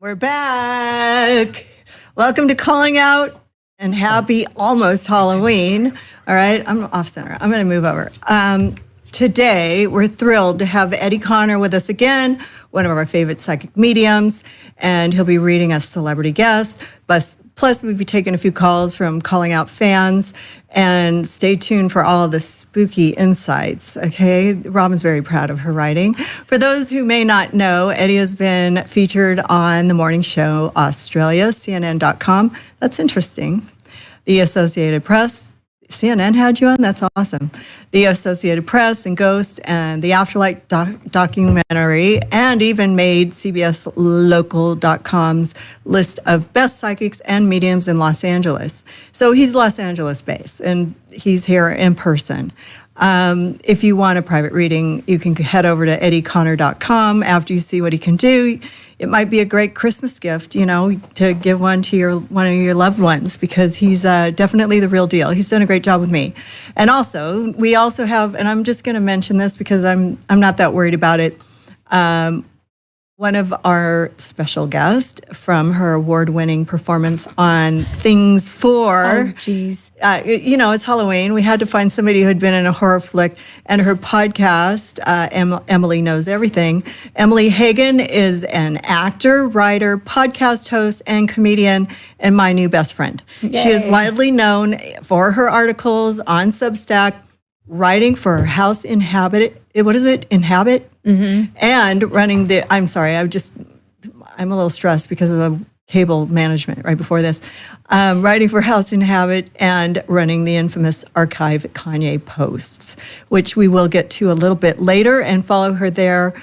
We're back. Welcome to Calling Out and happy almost Halloween. All right, I'm off center. I'm going to move over. Today, we're thrilled to have Eddie Connor with us again, one of our favorite psychic mediums, and he'll be reading a celebrity guest. Plus, we'll be taking a few calls from Calling Out fans, and stay tuned for all of the spooky insights, okay? Robin's very proud of her writing. For those who may not know, Eddie has been featured on the morning show Australia, CNN.com. That's interesting. The Associated Press, CNN had you on? That's awesome. The Associated Press and Ghost and the Afterlife documentary, and even made CBS Local.com's list of best psychics and mediums in Los Angeles. So he's Los Angeles based and he's here in person. If you want a private reading, you can head over to eddieconnor.com after you see what he can do. It might be a great Christmas gift, you know, to give one to one of your loved ones, because he's definitely the real deal. He's done a great job with me. And also, we also have, and I'm just going to mention this because I'm not that worried about it. One of our special guests from her award-winning performance on Things 4. Oh, geez. You know, it's Halloween. We had to find somebody who had been in a horror flick. And her podcast, Emilie Knows Everything. Emilie Hagen is an actor, writer, podcast host, and comedian, and my new best friend. Yay. She is widely known for her articles on Substack, writing for House Inhabit. What is it? Inhabit? Mm-hmm. And running I'm a little stressed because of the cable management right before this. Writing for House Inhabit and running the infamous archive Kanye Posts, which we will get to a little bit later, and follow her there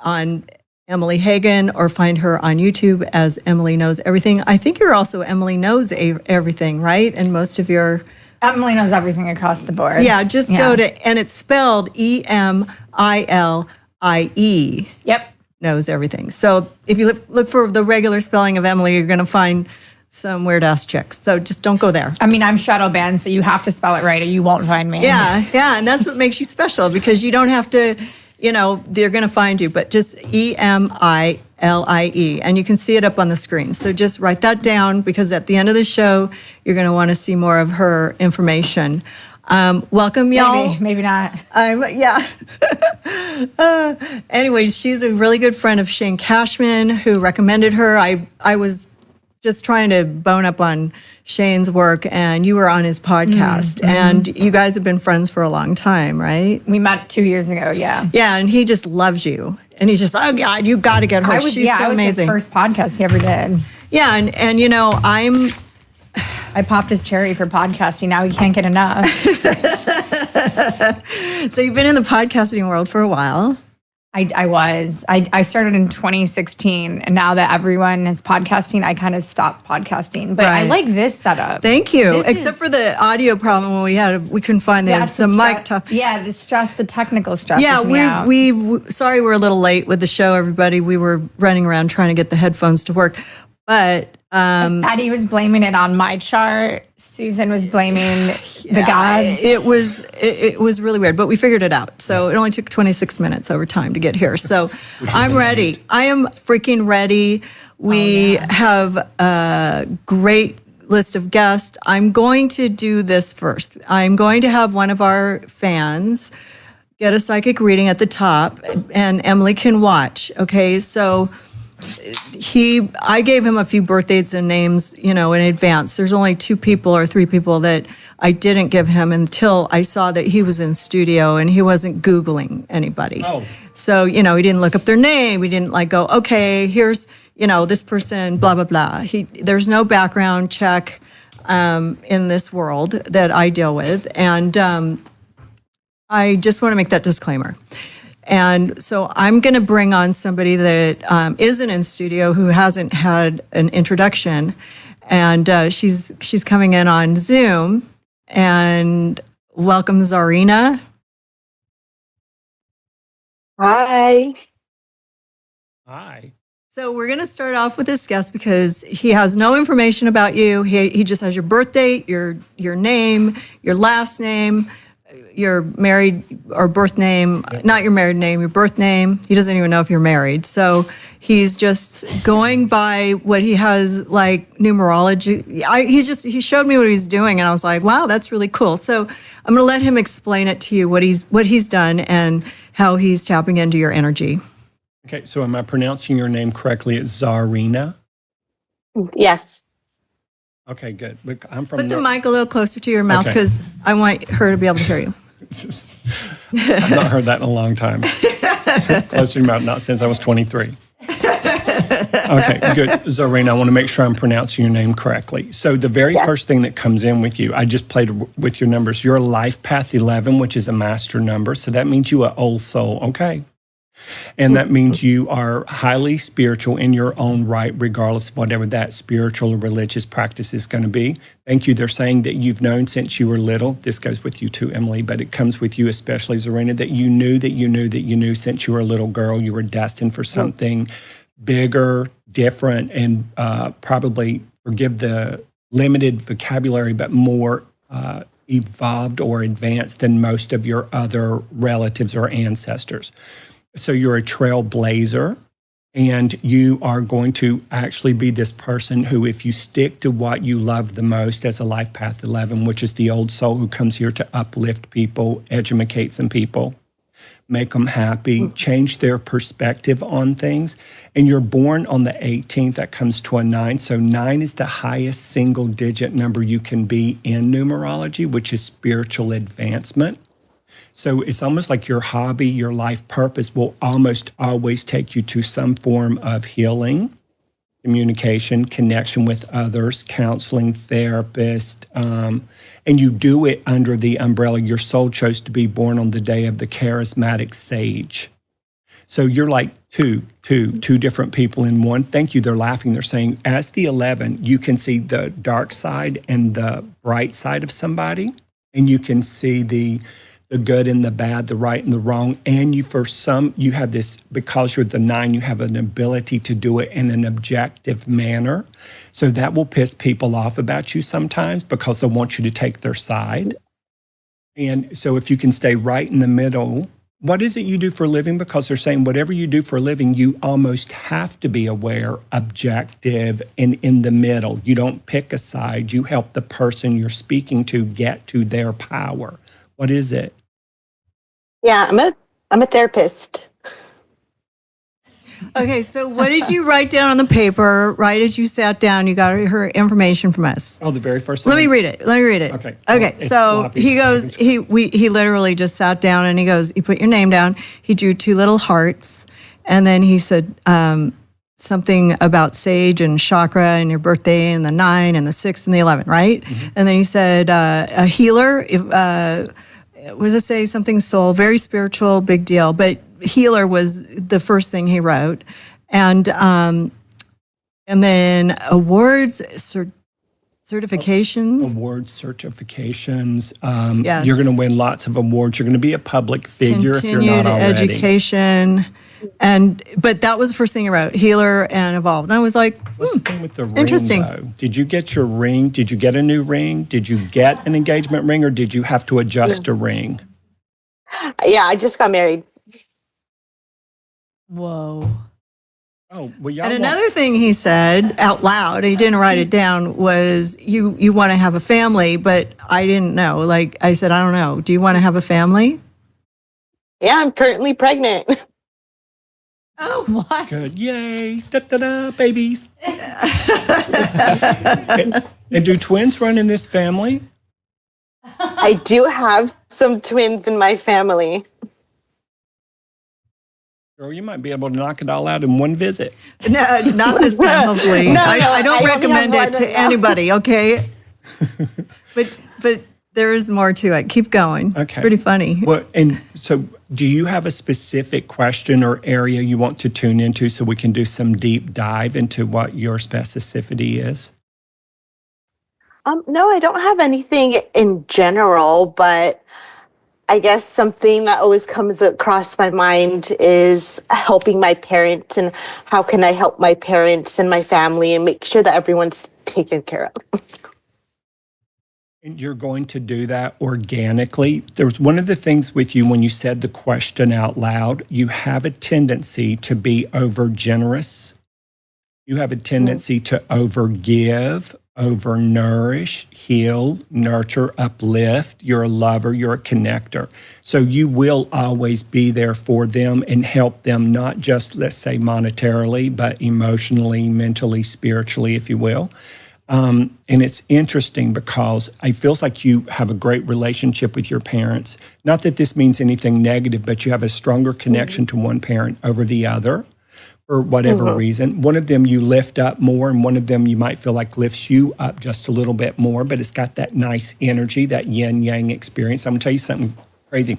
on Emilie Hagen, or find her on YouTube as Emilie Knows Everything. I think you're also Emilie Knows Everything, right? And most of your... Emilie Knows Everything across the board. Yeah, go to, and it's spelled Emilie. Yep. Knows Everything. So if you look for the regular spelling of Emilie, you're going to find some weird ass chicks. So just don't go there. I mean, I'm shadow banned, so you have to spell it right or you won't find me. Yeah, and that's what makes you special, because you don't have to, you know, they're going to find you, but just Emilie. And you can see it up on the screen. So just write that down, because at the end of the show, you're going to want to see more of her information. Welcome, y'all. Maybe not. Yeah. Anyways, she's a really good friend of Shane Cashman, who recommended her. I was just trying to bone up on Shane's work, and you were on his podcast, and you guys have been friends for a long time, right? We met 2 years ago, yeah. Yeah, and he just loves you. And he's just, oh God, you got to get her. She's so amazing. I was his first podcast he ever did. Yeah, and you know, I popped his cherry for podcasting. Now he can't get enough. So you've been in the podcasting world for a while. I started in 2016, and now that everyone is podcasting, I kind of stopped podcasting. But right. I like this setup. Thank you. Except for the audio problem when we couldn't find the mic top. Yeah, the technical stress. Yeah, sorry we're a little late with the show, everybody. We were running around trying to get the headphones to work, but Patty was blaming it on my chart. Susan was blaming the gods. It was really weird, but we figured it out. So It only took 26 minutes over time to get here. So I'm ready. I am freaking ready. We have a great list of guests. I'm going to do this first. I'm going to have one of our fans get a psychic reading at the top, and Emilie can watch. Okay, so I gave him a few birth dates and names, you know, in advance. There's only 2 people or 3 people that I didn't give him until I saw that he was in studio and he wasn't Googling anybody. Oh. So, you know, he didn't look up their name. He didn't go, okay, here's, you know, this person, blah, blah, blah. There's no background check in this world that I deal with. And I just want to make that disclaimer. And so I'm going to bring on somebody that isn't in studio, who hasn't had an introduction, and she's coming in on Zoom. And welcome, Czarina. Hi. Hi. So we're going to start off with this guest because he has no information about you. He just has your birth date, your name, your last name, your married or birth name, not your married name, your birth name. He doesn't even know if you're married. So he's just going by what he has, like numerology. He showed me what he's doing, and I was like, wow, that's really cool. So I'm going to let him explain it to you, what he's done and how he's tapping into your energy. Okay, so am I pronouncing your name correctly? It's Czarina? Yes. Okay, good. Look, I'm from Put the mic a little closer to your mouth because I want her to be able to hear you. I've not heard that in a long time. Closer to your mouth, not since I was 23. Okay, good. Czarina, I want to make sure I'm pronouncing your name correctly. So the very first thing that comes in with you, I just played with your numbers. You're a life path 11, which is a master number. So that means you are old soul, okay? And that means you are highly spiritual in your own right, regardless of whatever that spiritual or religious practice is going to be. Thank you. They're saying that you've known since you were little. This goes with you too, Emilie, but it comes with you especially, Czarina, that you knew since you were a little girl, you were destined for something bigger, different, and probably, forgive the limited vocabulary, but more evolved or advanced than most of your other relatives or ancestors. So you're a trailblazer, and you are going to actually be this person who, if you stick to what you love the most as a life path 11, which is the old soul who comes here to uplift people, educate some people, make them happy, change their perspective on things. And you're born on the 18th, that comes to a 9. So 9 is the highest single digit number you can be in numerology, which is spiritual advancement. So it's almost like your hobby, your life purpose will almost always take you to some form of healing, communication, connection with others, counseling, therapist, and you do it under the umbrella. Your soul chose to be born on the day of the charismatic sage. So you're like two different people in one. Thank you. They're laughing. They're saying, as the 11, you can see the dark side and the bright side of somebody, and you can see the good and the bad, the right and the wrong. And you have this, because you're the 9, you have an ability to do it in an objective manner. So that will piss people off about you sometimes because they want you to take their side. And so if you can stay right in the middle, what is it you do for a living? Because they're saying whatever you do for a living, you almost have to be aware, objective, and in the middle. You don't pick a side. You help the person you're speaking to get to their power. What is it? Yeah, I'm a therapist. Okay, so what did you write down on the paper right as you sat down? You got her information from us. Oh, the very first one? Let me read it. Okay. Oh, so sloppy. he goes, he literally just sat down and he goes, you put your name down. He drew 2 little hearts. And then he said something about sage and chakra and your birthday and the 9 and the 6 and the 11, right? Mm-hmm. And then he said a healer, what does it say? Something soul, very spiritual, big deal. But healer was the first thing he wrote. And then awards, certifications. Awards, certifications. Yes. You're going to win lots of awards. You're going to be a public figure if you're not already. Continued education. But that was the first thing he wrote, healer and evolved. And I was like, What's the thing with the ring, interesting. though? Did you get your ring? Did you get a new ring? Did you get an engagement ring, or did you have to adjust a ring? Yeah, I just got married. Whoa. Oh, well, y'all And another thing he said out loud, he didn't write it down, was you want to have a family, but I didn't know. Like I said, I don't know. Do you want to have a family? Yeah, I'm currently pregnant. Oh, what? Good. Yay. Da-da-da, babies. And do twins run in this family? I do have some twins in my family. Girl, you might be able to knock it all out in one visit. No, not this time, hopefully. No, I don't I recommend only it have to one right now. anybody, okay? But there is more to it. Keep going. Okay. It's pretty funny. Well, and so do you have a specific question or area you want to tune into so we can do some deep dive into what your specificity is? No, I don't have anything in general, but I guess something that always comes across my mind is helping my parents, and how can I help my parents and my family and make sure that everyone's taken care of. And you're going to do that organically. There was one of the things with you when you said the question out loud, you have a tendency to be over generous. You have a tendency to overgive, overnourish, heal, nurture, uplift. You're a lover, you're a connector. So you will always be there for them and help them, not just, let's say, monetarily, but emotionally, mentally, spiritually, if you will. And it's interesting because it feels like you have a great relationship with your parents. Not that this means anything negative, but you have a stronger connection to one parent over the other for whatever reason. One of them you lift up more, and one of them you might feel like lifts you up just a little bit more, but it's got that nice energy, that yin-yang experience. I'm going to tell you something crazy.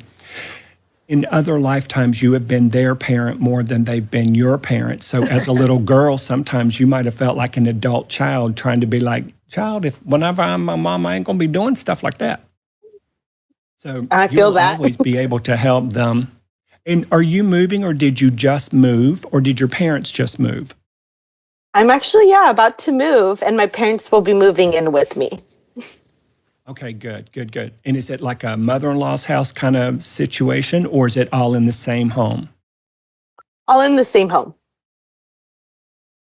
In other lifetimes, you have been their parent more than they've been your parent. So as a little girl, sometimes you might have felt like an adult child trying to be like, child, whenever I'm my mom, I ain't going to be doing stuff like that. So I feel that. always be able to help them. And are you moving, or did you just move, or did your parents just move? I'm actually, about to move, and my parents will be moving in with me. Okay, good. And is it like a mother-in-law's house kind of situation, or is it all in the same home? All in the same home.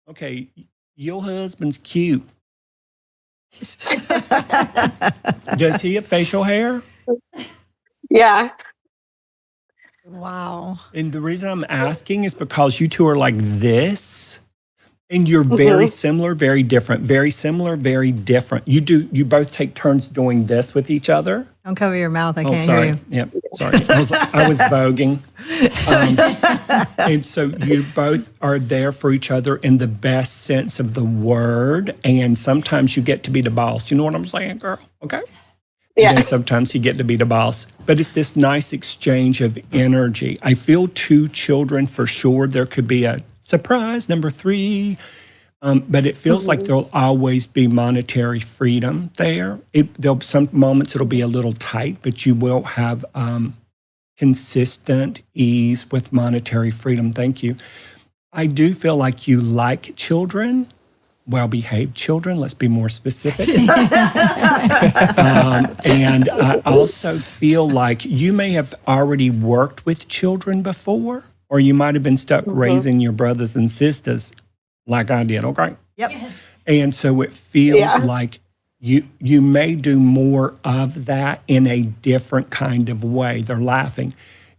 Okay, your husband's cute. Does he have facial hair? Yeah. Wow. And the reason I'm asking is because you two are like this, and you're very similar, very different. Very similar, very different. You both take turns doing this with each other. Don't cover your mouth. I can't sorry. hear you. Yep, sorry. I was voguing. And so you both are there for each other in the best sense of the word. And sometimes you get to be the boss. You know what I'm saying, girl? Okay? Yeah. And then sometimes you get to be the boss. But it's this nice exchange of energy. I feel two children for sure. There could be a surprise, number 3. But it feels like there'll always be monetary freedom there. There'll some moments it'll be a little tight, but you will have consistent ease with monetary freedom. Thank you. I do feel like you like children, well-behaved children. Let's be more specific. And I also feel like you may have already worked with children before, or you might have been stuck raising your brothers and sisters like I did, okay? Yep. And so it feels like you may do more of that in a different kind of way. They're laughing.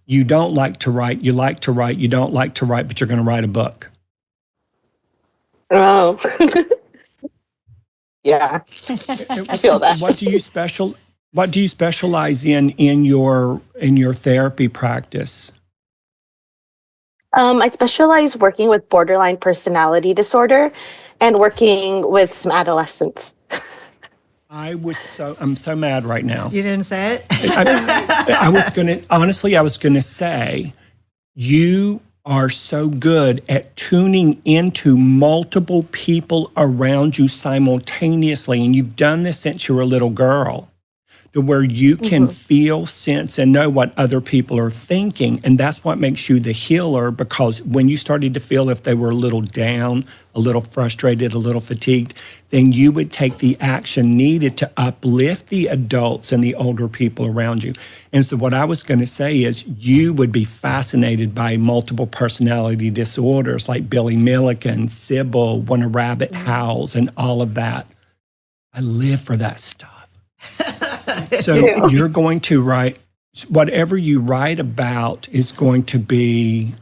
You don't like to write. You like to write. You don't like to write, but you're going to write a book. Oh. Yeah. I feel that. What do you specialize in your therapy practice? I specialize working with borderline personality disorder and working with some adolescents. I'm so mad right now. You didn't say it? I was gonna say, you are so good at tuning into multiple people around you simultaneously, and you've done this since you were a little girl, to where you can feel, sense, and know what other people are thinking. And that's what makes you the healer, because when you started to feel if they were a little down, a little frustrated, a little fatigued, then you would take the action needed to uplift the adults and the older people around you. And so what I was going to say is you would be fascinated by multiple personality disorders like Billy Milliken, Sybil, When a Rabbit Howls, and all of that. I live for that stuff. So you're going to write, whatever you write about is going to be,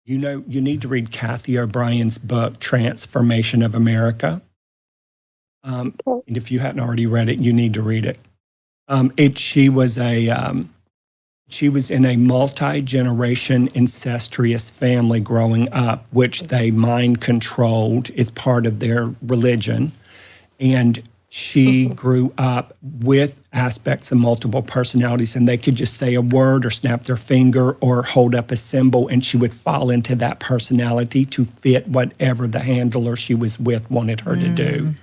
you need to read Kathy O'Brien's book, Transformation of America. And if you hadn't already read it, you need to read it. She was in a multi-generation incestuous family growing up, which they mind controlled. It's part of their religion. And she grew up with aspects of multiple personalities, and they could just say a word or snap their finger or hold up a symbol, and she would fall into that personality to fit whatever the handler she was with wanted her to do.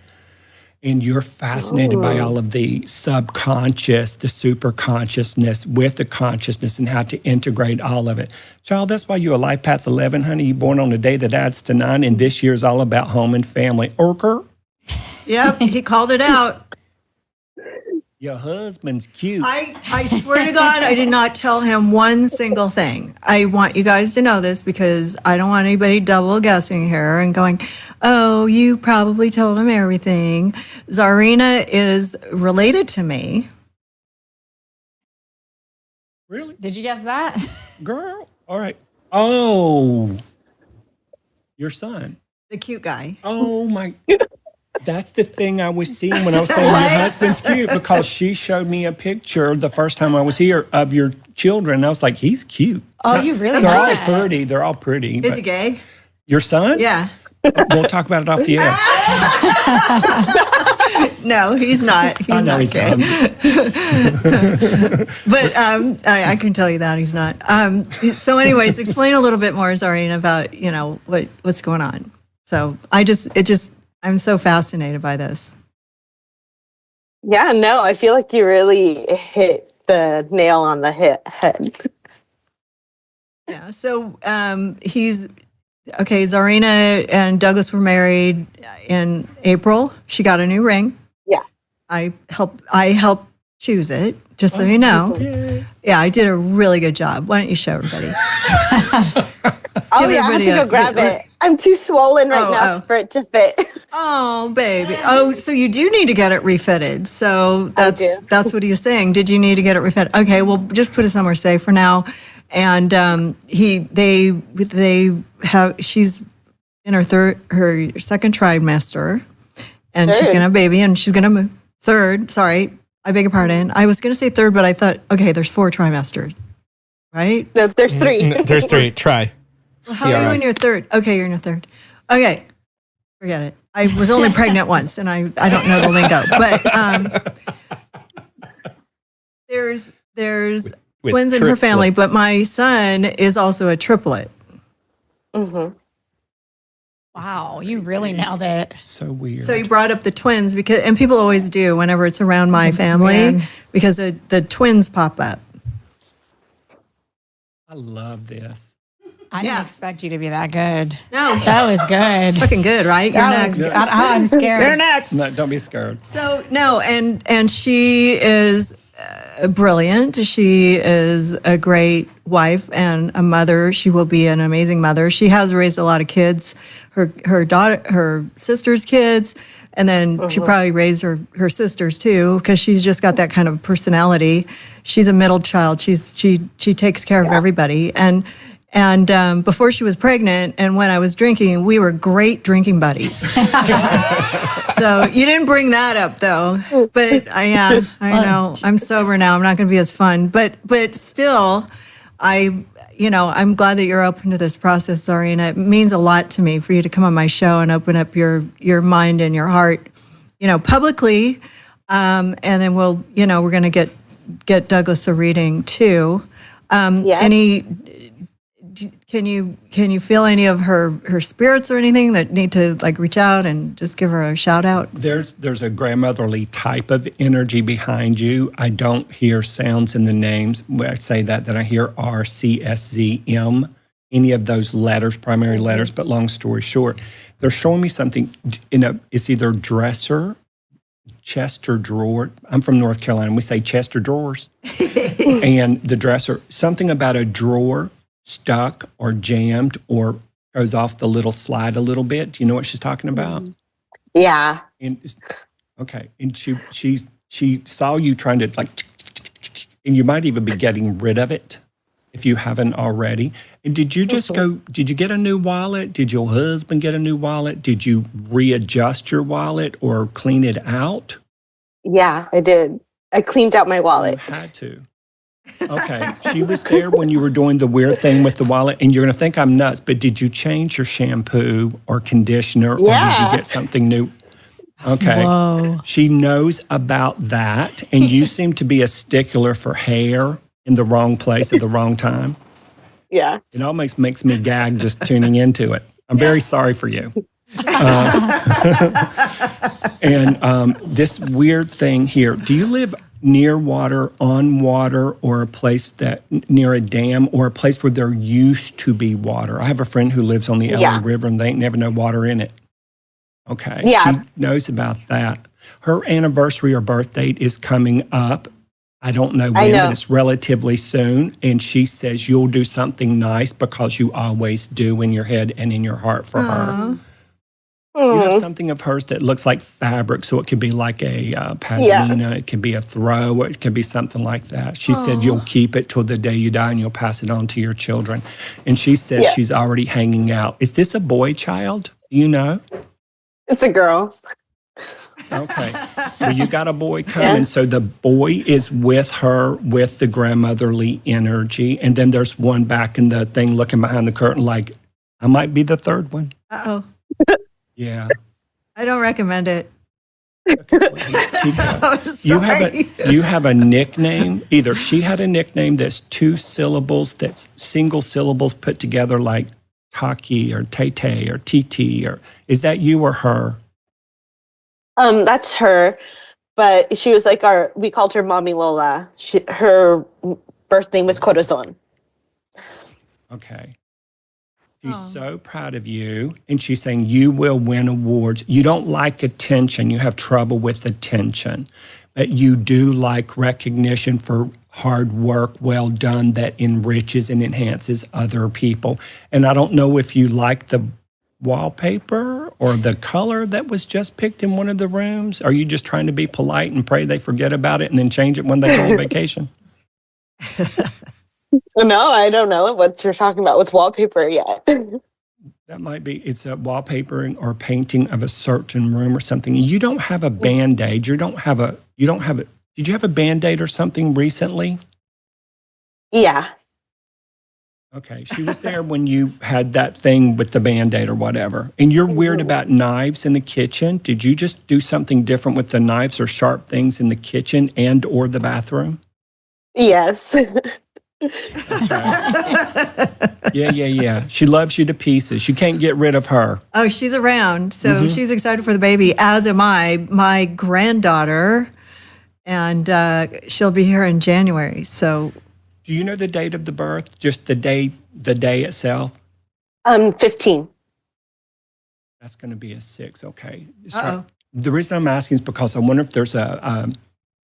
And you're fascinated by all of the subconscious, the super consciousness with the consciousness, and how to integrate all of it. Child, that's why you're a Life Path 11, honey. You're born on a day that adds to 9, and this year is all about home and family. Orker? Yep, he called it out. Your husband's cute. I swear to God, I did not tell him one single thing. I want you guys to know this because I don't want anybody double guessing here and going, oh, you probably told him everything. Czarina is related to me. Really? Did you guess that? Girl? All right. Oh, your son. The cute guy. Oh, my. That's the thing I was seeing when I was saying your husband's cute, because she showed me a picture the first time I was here of your children. And I was like, he's cute. Oh, you really They're all have? pretty. They're all pretty. Is he gay? Your son? Yeah. We'll talk about it off the air. No, he's not. He's I know not he's gay. not. But I can tell you that he's not. So anyways, explain a little bit more, Czarina, about, what's going on. So I'm so fascinated by this. Yeah, no, I feel like you really hit the nail on the head. Yeah. So Czarina and Douglas were married in April. She got a new ring. Yeah. I helped choose it, just so you know. Yeah, I did a really good job. Why don't you show everybody? Oh, yeah, I have to go grab it. I'm too swollen right now for it to fit. Oh, baby. Oh, so you do need to get it refitted. So that's what he's saying. Did you need to get it refitted? Okay, well, just put it somewhere safe for now. And she's in her second trimester, and she's gonna have a baby, and she's gonna move. Third, sorry, I beg your pardon. I was gonna say third, but I thought, okay, there's 4 trimesters, right? No, there's 3. There's 3. Try. Well, how are you in your third? Okay, you're in your third. Okay, forget it. I was only pregnant once, and I don't know the lingo. But there's With twins in her family, triplets. but my son is also a triplet. Mm-hmm. Wow, you really nailed it. So weird. So you brought up the twins and people always do whenever it's around my family weird. because the twins pop up. I love this. I didn't expect you to be that good. No, That was good. fucking good, right? You're That next. was- I'm scared. You're next. No, don't be scared. So no, and she is brilliant. She is a great wife and a mother. She will be an amazing mother. She has raised a lot of kids. Her sister's kids, and then she probably raised her sisters too, because she's just got that kind of personality. She's a middle child. She takes care of everybody. And before she was pregnant and when I was drinking, we were great drinking buddies. So you didn't bring that up though. But I know. I'm sober now. I'm not going to be as fun. But still, I'm glad that you're open to this process, Czarina. It means a lot to me for you to come on my show and open up your mind and your heart, publicly. And then we're going to get Douglas a reading too. Can you feel any of her spirits or anything that need to reach out and just give her a shout out? There's a grandmotherly type of energy behind you. I don't hear sounds in the names. When I say that, then I hear R, C, S, Z, M, any of those letters, primary letters. But long story short, they're showing me something it's either dresser, chest or drawer. I'm from North Carolina. We say chest or drawers. And the dresser, something about a drawer stuck or jammed or goes off the little slide a little bit. Do you know what she's talking about? Yeah. And and she saw you trying to and you might even be getting rid of it if you haven't already. And did you just did you get a new wallet? Did your husband get a new wallet? Did you readjust your wallet or clean it out? Yeah, I did. I cleaned out my You wallet. had to. Okay. She was there when you were doing the weird thing with the wallet, and you're going to think I'm nuts, but did you change your shampoo or conditioner, or did Yeah. you get something new? Okay. Whoa. She knows about that, and you seem to be a stickler for hair in the wrong place at the wrong time. Yeah. It almost makes me gag just tuning into it. I'm very sorry for you. And this weird thing here, do you live near water, on water, or a place that near a dam, or a place where there used to be water? I have a friend who lives on the LA River and they ain't never no water in it. Okay. Yeah. She knows about that. Her anniversary or birth date is coming up. I don't know I when, know. but it's relatively soon. And she says you'll do something nice because you always do in your head and in your heart for her. You have something of hers that looks like fabric, so it could be like a pashmina, it could be a throw, or it could be something like that. She said you'll keep it till the day you die and you'll pass it on to your children. And she says she's already hanging out. Is this a boy child? Do you know? It's a girl. Okay. Well, you got a boy coming. So the boy is with her with the grandmotherly energy. And then there's one back in the thing looking behind the curtain like, I might be the third one. Uh-oh. Yeah. I don't recommend it. Okay, well, keep going. You have a nickname. Either she had a nickname that's 2 syllables, that's single syllables put together like Taki or Tete or TT, or is that you or her? That's her, but she was like we called her Mommy Lola. Her birth name was Corazon. Okay. She's so proud of you, and she's saying you will win awards. You don't like attention. You have trouble with attention, but you do like recognition for hard work, well done, that enriches and enhances other people. And I don't know if you like the wallpaper or the color that was just picked in one of the rooms. Are you just trying to be polite and pray they forget about it and then change it when they go on vacation? No, I don't know what you're talking about with wallpaper yet. That might be, it's a wallpapering or painting of a certain room or something. You don't have a Band-Aid. Did you have a Band-Aid or something recently? Yeah. Okay. She was there when you had that thing with the Band-Aid or whatever. And you're weird about knives in the kitchen. Did you just do something different with the knives or sharp things in the kitchen and or the bathroom? Yes. Yeah. She loves you to pieces. You can't get rid of her. Oh, she's around. So she's excited for the baby, as am I. My granddaughter, and she'll be here in January. So, Do you know the date of the birth? Just the day itself? 15. That's going to be a 6. Okay. Uh-oh. The reason I'm asking is because I wonder if there's an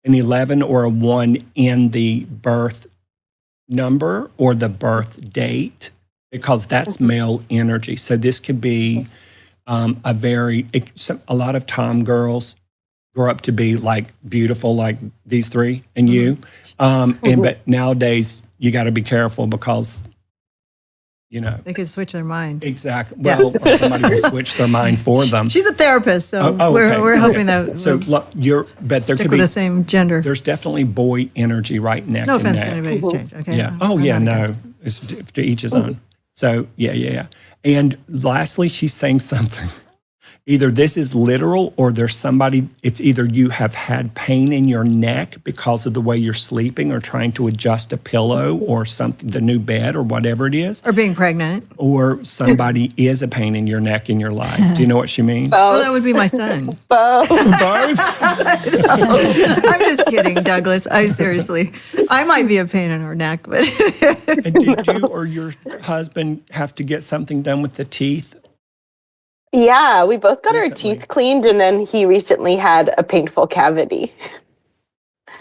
11 or a 1 in the birth number or the birth date, because that's male energy. So this could be a lot of time girls grow up to be like beautiful, like these 3 and you. But nowadays you got to be careful because, they could switch their mind. Exactly. Well, or somebody will switch their mind for them. She's a therapist, so okay. we're hoping that So but there stick could with be the same gender. There's definitely boy energy right neck No and offense neck. to anybody's strange. Okay. Yeah. I'm not No. against it. It's to each his own. So yeah. And lastly, she's saying something. Either this is literal or there's somebody, it's either you have had pain in your neck because of the way you're sleeping or trying to adjust a pillow or something, the new bed or whatever it is. Or being pregnant. Or somebody is a pain in your neck in your life. Do you know what she means? Well, that would be my son. Both? I'm just kidding, Douglas. I might be a pain in her neck, but And did you or your husband have to get something done with the teeth? Yeah, we both got our Recently. teeth cleaned, and then he recently had a painful cavity.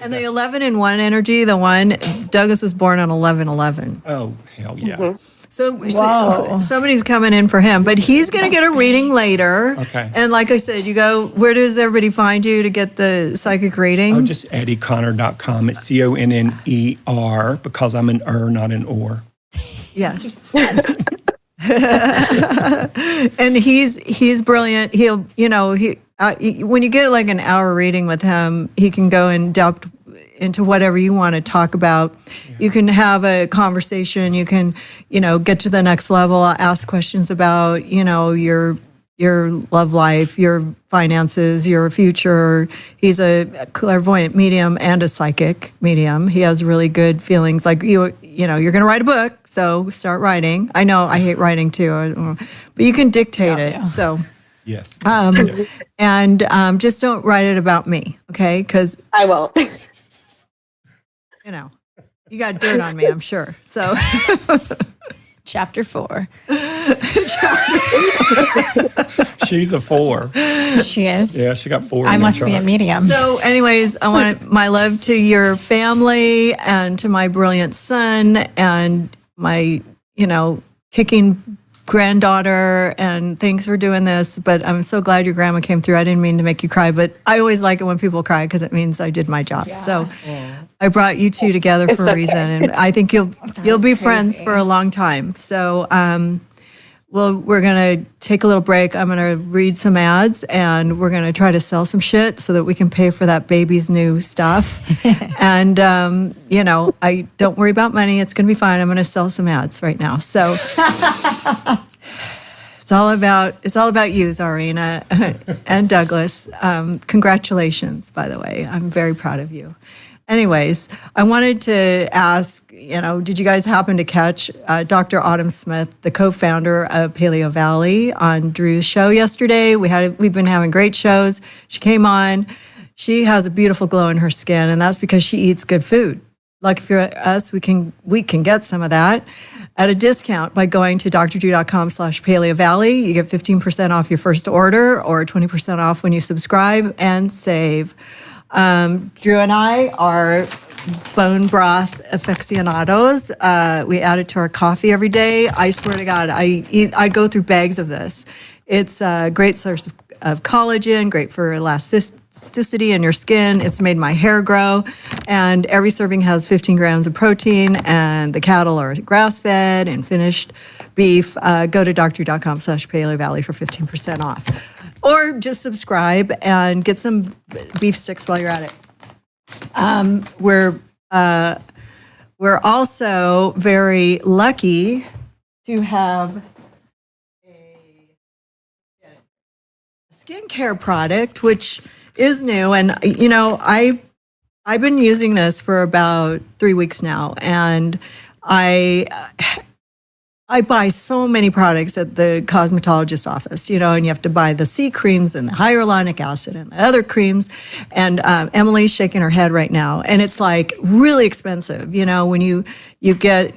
and the 11 and 1 energy, Douglas was born on 11/11. Oh, hell yeah. So Whoa. somebody's coming in for him, but he's going to get a reading later. Okay. And like I said, you go, where does everybody find you to get the psychic reading? Oh, just EddieConnor.com. It's CONNER because I'm an not an or. Yes. And he's brilliant. He'll, when you get like an hour reading with him, he can go in depth into whatever you want to talk about. Yeah. You can have a conversation. You can, get to the next level, ask questions about, your love life, your finances, your future. He's a clairvoyant medium and a psychic medium. He has really good feelings. Like you're going to write a book, so start writing. I know I hate writing too, but you can dictate it. Yeah. So. Yes. And just don't write it about me, okay? Because I won't. you got dirt on me, I'm sure. So. Chapter 4. She's a 4. She is. Yeah, she got 4. I in must the be a chart. medium. So, anyways, I want my love to your family and to my brilliant son and my, kicking granddaughter. And thanks for doing this. But I'm so glad your grandma came through. I didn't mean to make you cry, but I always like it when people cry because it means I did my job. So I brought you two together for a reason, and I think you'll be friends for a long time. So, we're going to take a little break. I'm going to read some ads, and we're going to try to sell some shit so that we can pay for that baby's new stuff. And, I don't worry about money. It's going to be fine. I'm going to sell some ads right now. So it's all about you, Czarina and Douglas. Congratulations, by the way. I'm very proud of you. Anyways, I wanted to ask, did you guys happen to catch Dr. Autumn Smith, the co-founder of Paleo Valley, on Drew's show yesterday? We've been having great shows. She came on. She has a beautiful glow in her skin, and that's because she eats good food. Lucky for us, we can get some of that at a discount by going to drdrew.com/Paleo Valley. You get 15% off your first order or 20% off when you subscribe and save. Drew and I are bone broth aficionados. We add it to our coffee every day. I swear to God, I go through bags of this. It's a great source of collagen, great for elasticity in your skin. It's made my hair grow. And every serving has 15 grams of protein, and the cattle are grass-fed and finished beef. Go to drdrew.com/Paleo Valley for 15% off. Or just subscribe and get some beef sticks while you're at it. We're also very lucky to have a skincare product, which is new. And, I've been using this for about 3 weeks now. And I buy so many products at the cosmetologist's office, and you have to buy the C creams and the hyaluronic acid and the other creams. And Emilie's shaking her head right now. And it's like really expensive, when you get,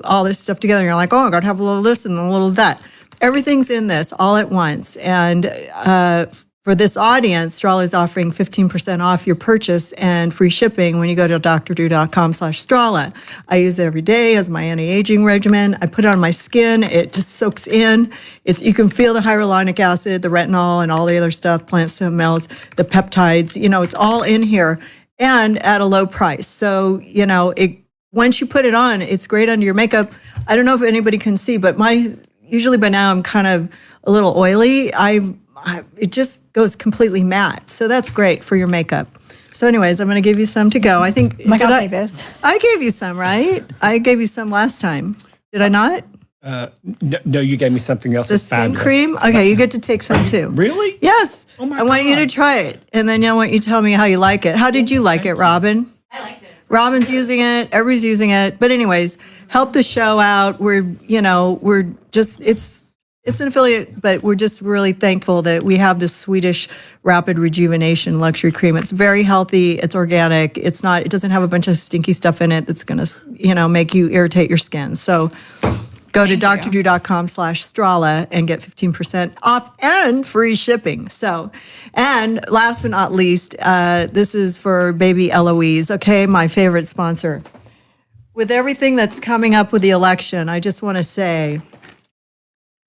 all this stuff together, and you're like, oh, I got to have a little of this and a little of that. Everything's in this all at once. And for this audience, Strala is offering 15% off your purchase and free shipping when you go to drdrew.com/Strala. I use it every day as my anti-aging regimen. I put it on my skin. It just soaks in. You can feel the hyaluronic acid, the retinol, and all the other stuff, plant stem cells, the peptides. It's all in here and at a low price. So, once you put it on, it's great under your makeup. I don't know if anybody can see, but usually by now I'm kind of a little oily. It just goes completely matte. So that's great for your makeup. So anyways, I'm going to give you some to go. I think, I'll take this. I gave you some, right? I gave you some last time. Did I not? No, you gave me something else. The skin cream? Okay, you get to take some too. Really? Yes. Oh my I want you God. to try it. And then I want you to tell me how you like it. How did you like it, Robin? I liked it. Robin's using it. Everybody's using it. But anyways, help the show out. It's an affiliate, but we're just really thankful that we have this Swedish rapid rejuvenation luxury cream. It's very healthy. It's organic. It doesn't have a bunch of stinky stuff in it that's going to, make you irritate your skin. So go to drdrew.com/Strala and get 15% off and free shipping. So, and last but not least, this is for baby Eloise. Okay. My favorite sponsor. With everything that's coming up with the election, I just want to say,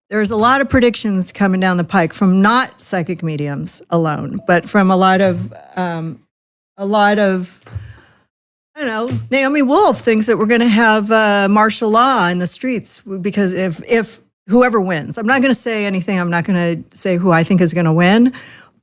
there's a lot of predictions coming down the pike from not psychic mediums alone, but from a lot of, Naomi Wolf thinks that we're going to have martial law in the streets because if whoever wins, I'm not going to say anything. I'm not going to say who I think is going to win,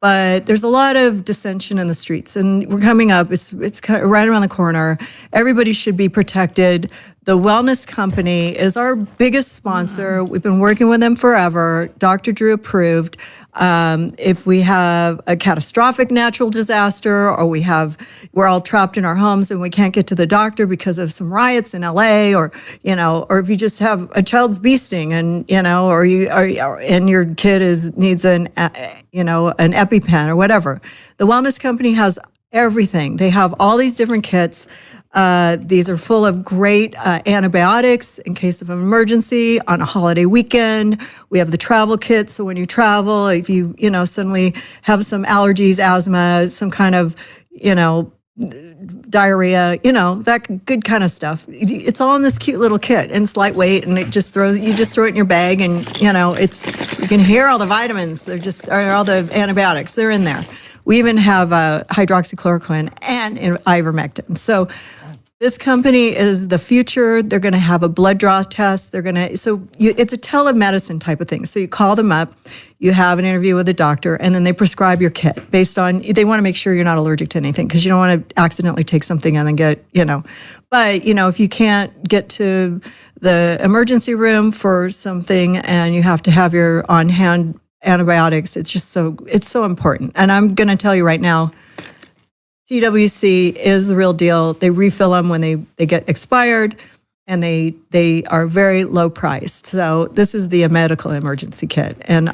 but there's a lot of dissension in the streets, and we're coming up. It's kind of right around the corner. Everybody should be protected. The Wellness Company is our biggest sponsor. We've been working with them forever. Dr. Drew approved. If we have a catastrophic natural disaster, or we're all trapped in our homes and we can't get to the doctor because of some riots in LA, or if you just have a child's bee sting and and your kid needs an EpiPen or whatever, the Wellness Company has everything. They have all these different kits. These are full of great antibiotics in case of an emergency on a holiday weekend. We have the travel kit, so when you travel, if you suddenly have some allergies, asthma, some kind of diarrhea, that good kind of stuff. It's all in this cute little kit, and it's lightweight, and you just throw it in your bag, and you can hear all the vitamins. Or all the antibiotics. They're in there. We even have hydroxychloroquine and ivermectin. So this company is the future. They're going to have a blood draw test. It's a telemedicine type of thing. So you call them up, you have an interview with a doctor, and then they prescribe your kit based on, they want to make sure you're not allergic to anything, because you don't want to accidentally take something and then get, But, if you can't get to the emergency room for something and you have to have your on-hand antibiotics, it's so important. And I'm going to tell you right now, TWC is the real deal. They refill them when they get expired, and they are very low priced. So this is the medical emergency kit. And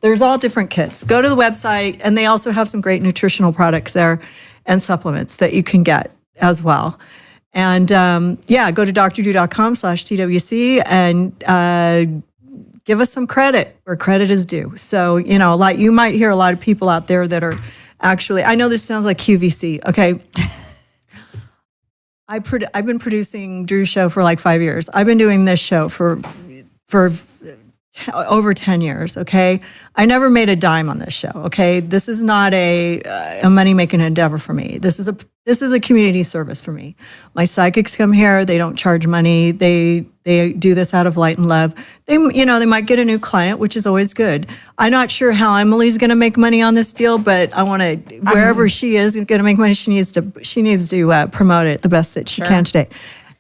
there's all different kits. Go to the website, and they also have some great nutritional products there and supplements that you can get as well. And go to drdrew.com/TWC and give us some credit where credit is due. So, you might hear a lot of people out there that are actually, I know this sounds like QVC, okay? I've been producing Drew's show for like 5 years. I've been doing this show for over 10 years, okay? I never made a dime on this show, okay? This is not a money-making endeavor for me. This is a community service for me. My psychics come here. They don't charge money. They do this out of light and love. They might get a new client, which is always good. I'm not sure how Emilie's going to make money on this deal, but I want to, wherever she is going to make money, she needs to promote it the best that she can today.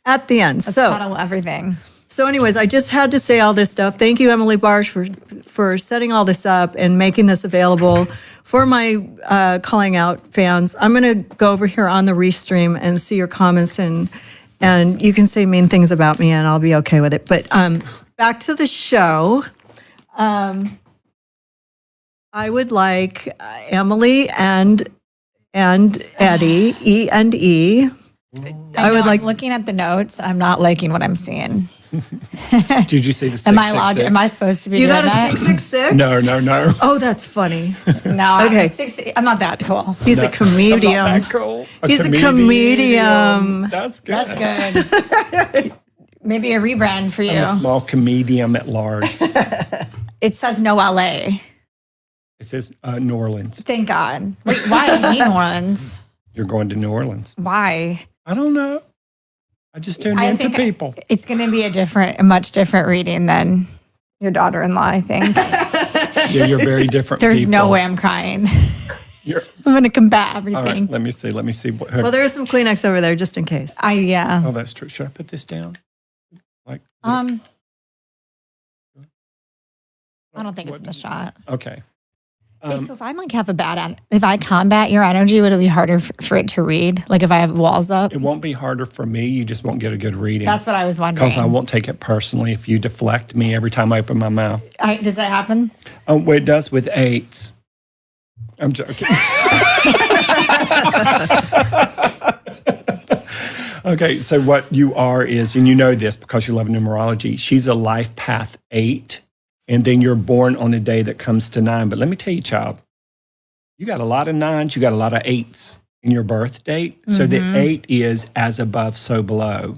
At the end, Let's model everything. So anyways, I just had to say all this stuff. Thank you, Emilie Barsh, for setting all this up and making this available for my Calling Out fans. I'm going to go over here on the Restream and see your comments, and you can say mean things about me, and I'll be okay with it. But back to the show. I would like Emilie and Eddie, E&E. I'm looking at the notes. I'm not liking what I'm seeing. Did you say the 666? Am I allowed? Am I supposed to be You doing got a that? 666? No. Oh, that's funny. No, Okay. I'm not that cool. He's a comedian. I'm not that cool. He's a comedian. That's good. That's good. Maybe a rebrand for you. I'm a small comedian at large. It says no LA. It says New Orleans. Thank God. Wait, why New Orleans? You're going to New Orleans. Why? I don't know. I just tuned in to people. It's going to be a much different reading than your daughter-in-law, I think. Yeah, you're very different. There's people. no way I'm crying. I'm going to combat everything. All right, let me see. Well, there's some Kleenex over there just in case. Oh, that's true. Should I put this down? I don't think it's in the shot. Okay. So if I'm if I combat your energy, would it be harder for it to read? Like if I have walls up? It won't be harder for me. You just won't get a good reading. That's what I was wondering. Because I won't take it personally if you deflect me every time I open my mouth. Does that happen? Oh, well, it does with 8s. I'm joking. Okay, so what you are is, and you know this because you love numerology, she's a life path 8. And then you're born on a day that comes to 9. But let me tell you, child, you got a lot of 9s, you got a lot of 8s in your birth date. So the 8 is as above, so below.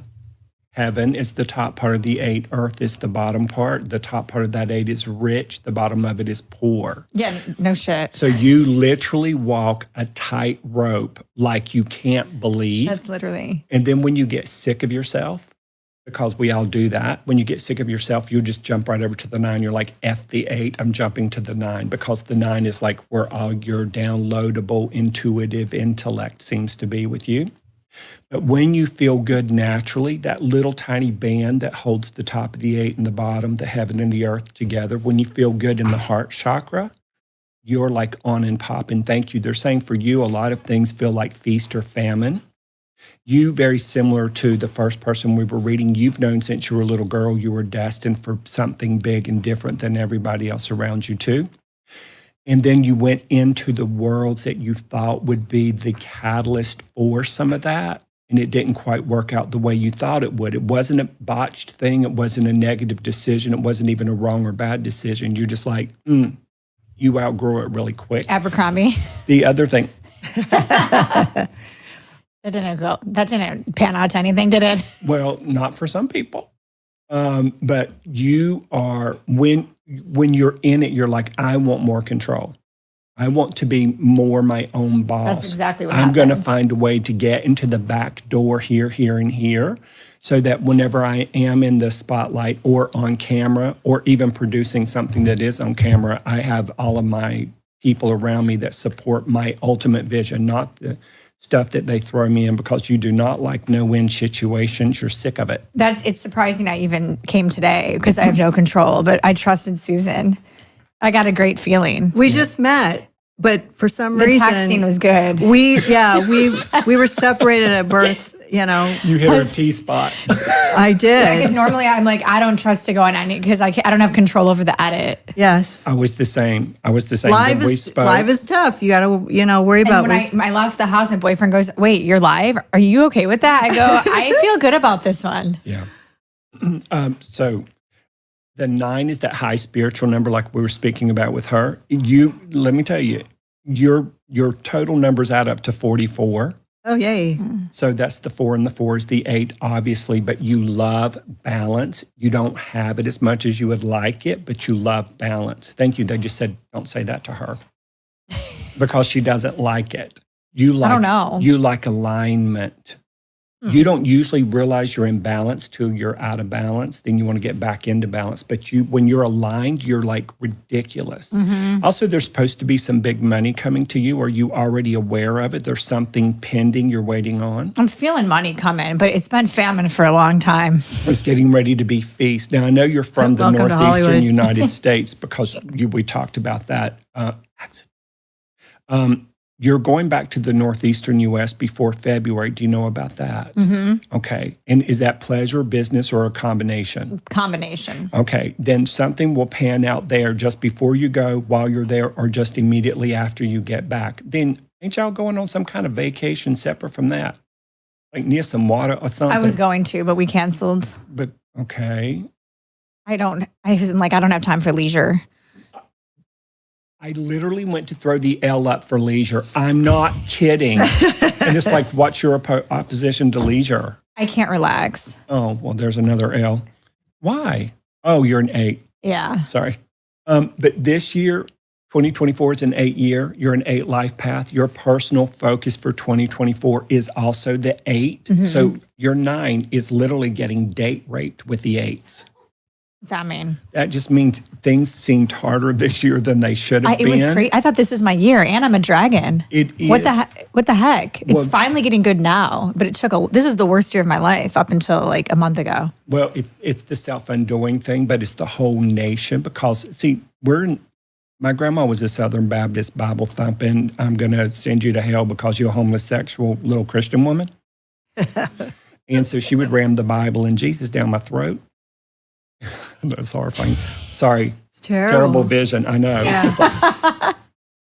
Heaven is the top part of the 8. Earth is the bottom part. The top part of that 8 is rich. The bottom of it is poor. Yeah, no shit. So you literally walk a tight rope like you can't believe. That's literally. And then when you get sick of yourself, because we all do that. When you get sick of yourself, you just jump right over to the 9. You're like, F the 8, I'm jumping to the 9, because the 9 is like where all your downloadable, intuitive intellect seems to be with you. But when you feel good naturally, that little tiny band that holds the top of the 8 and the bottom, the heaven and the earth together, when you feel good in the heart chakra, you're like on and popping. Thank you. They're saying for you, a lot of things feel like feast or famine. You, very similar to the first person we were reading, you've known since you were a little girl, you were destined for something big and different than everybody else around you too. And then you went into the worlds that you thought would be the catalyst for some of that. and it didn't quite work out the way you thought it would. It wasn't a botched thing. It wasn't a negative decision. It wasn't even a wrong or bad decision. You're just like, you outgrow it really quick. Abercrombie. The other thing, That didn't pan out to anything, did it? well, not for some people. But you are, when you're in it, you're like, I want more control. I want to be more my own boss. That's exactly what I'm going to happens. find a way to get into the back door here, and here, so that whenever I am in the spotlight or on camera or even producing something that is on camera, I have all of my people around me that support my ultimate vision, not the stuff that they throw me in, because you do not like no-win situations. You're sick of it. It's surprising I even came today because I have no control, but I trusted Susan. I got a great feeling. We just met, but for some The reason texting was good. we were separated at birth. You know, You hit her T-spot. I did. Because normally I'm like, I don't trust to go on any because I don't have control over the edit. Yes, I was the same. live When we is spoke. live is tough. You got to worry And about. when I left the house, my boyfriend goes, "Wait, you're live? Are you okay with that?" I go, "I feel good about this one." Yeah. So the 9 is that high spiritual number, like we were speaking about with her. Let me tell you, your total numbers add up to 44. Oh yay! So that's the 4, and the 4 is the 8, obviously. But you love balance. You don't have it as much as you would like it, but you love balance. Thank you. They just said, don't say that to her because she doesn't like it. I don't know. You like alignment. You don't usually realize you're in balance till you're out of balance. Then you want to get back into balance. But when you're aligned, you're like ridiculous. Also, there's supposed to be some big money coming to you. Are you already aware of it? There's something pending you're waiting on. I'm feeling money coming, but it's been famine for a long time. It's getting ready to be feast. Now, I know you're from the Welcome to northeastern Hollywood. United States because we talked about that. You're going back to the northeastern U.S. before February. Do you know about that? Okay. And is that pleasure, business, or a combination? Combination. Okay. Then something will pan out there just before you go, while you're there, or just immediately after you get back. Then ain't y'all going on some kind of vacation separate from that? Like near some water or something? I was going to, but we canceled. But, okay. I'm like, I don't have time for leisure. I literally went to throw the L up for leisure. I'm not kidding. And it's like, what's your opposition to leisure? I can't relax. Oh, well, there's another L. Why? Oh, you're an 8. Yeah. Sorry. But this year, 2024 is an 8 year. You're an 8 life path. Your personal focus for 2024 is also the 8. So your 9 is literally getting date raped with the 8s. What does that mean? That just means things seemed harder this year than they should have It been. was crazy. I thought this was my year, and I'm a dragon. It is. What the heck? It's Well- finally getting good now, but this was the worst year of my life up until like a month ago. Well, it's the self-undoing thing, but it's the whole nation because, see, my grandma was a Southern Baptist Bible thumping, I'm going to send you to hell because you're a homosexual little Christian woman. And so she would ram the Bible and Jesus down my throat. That's horrifying. Sorry. It's terrible. Terrible vision. I know. It's just like,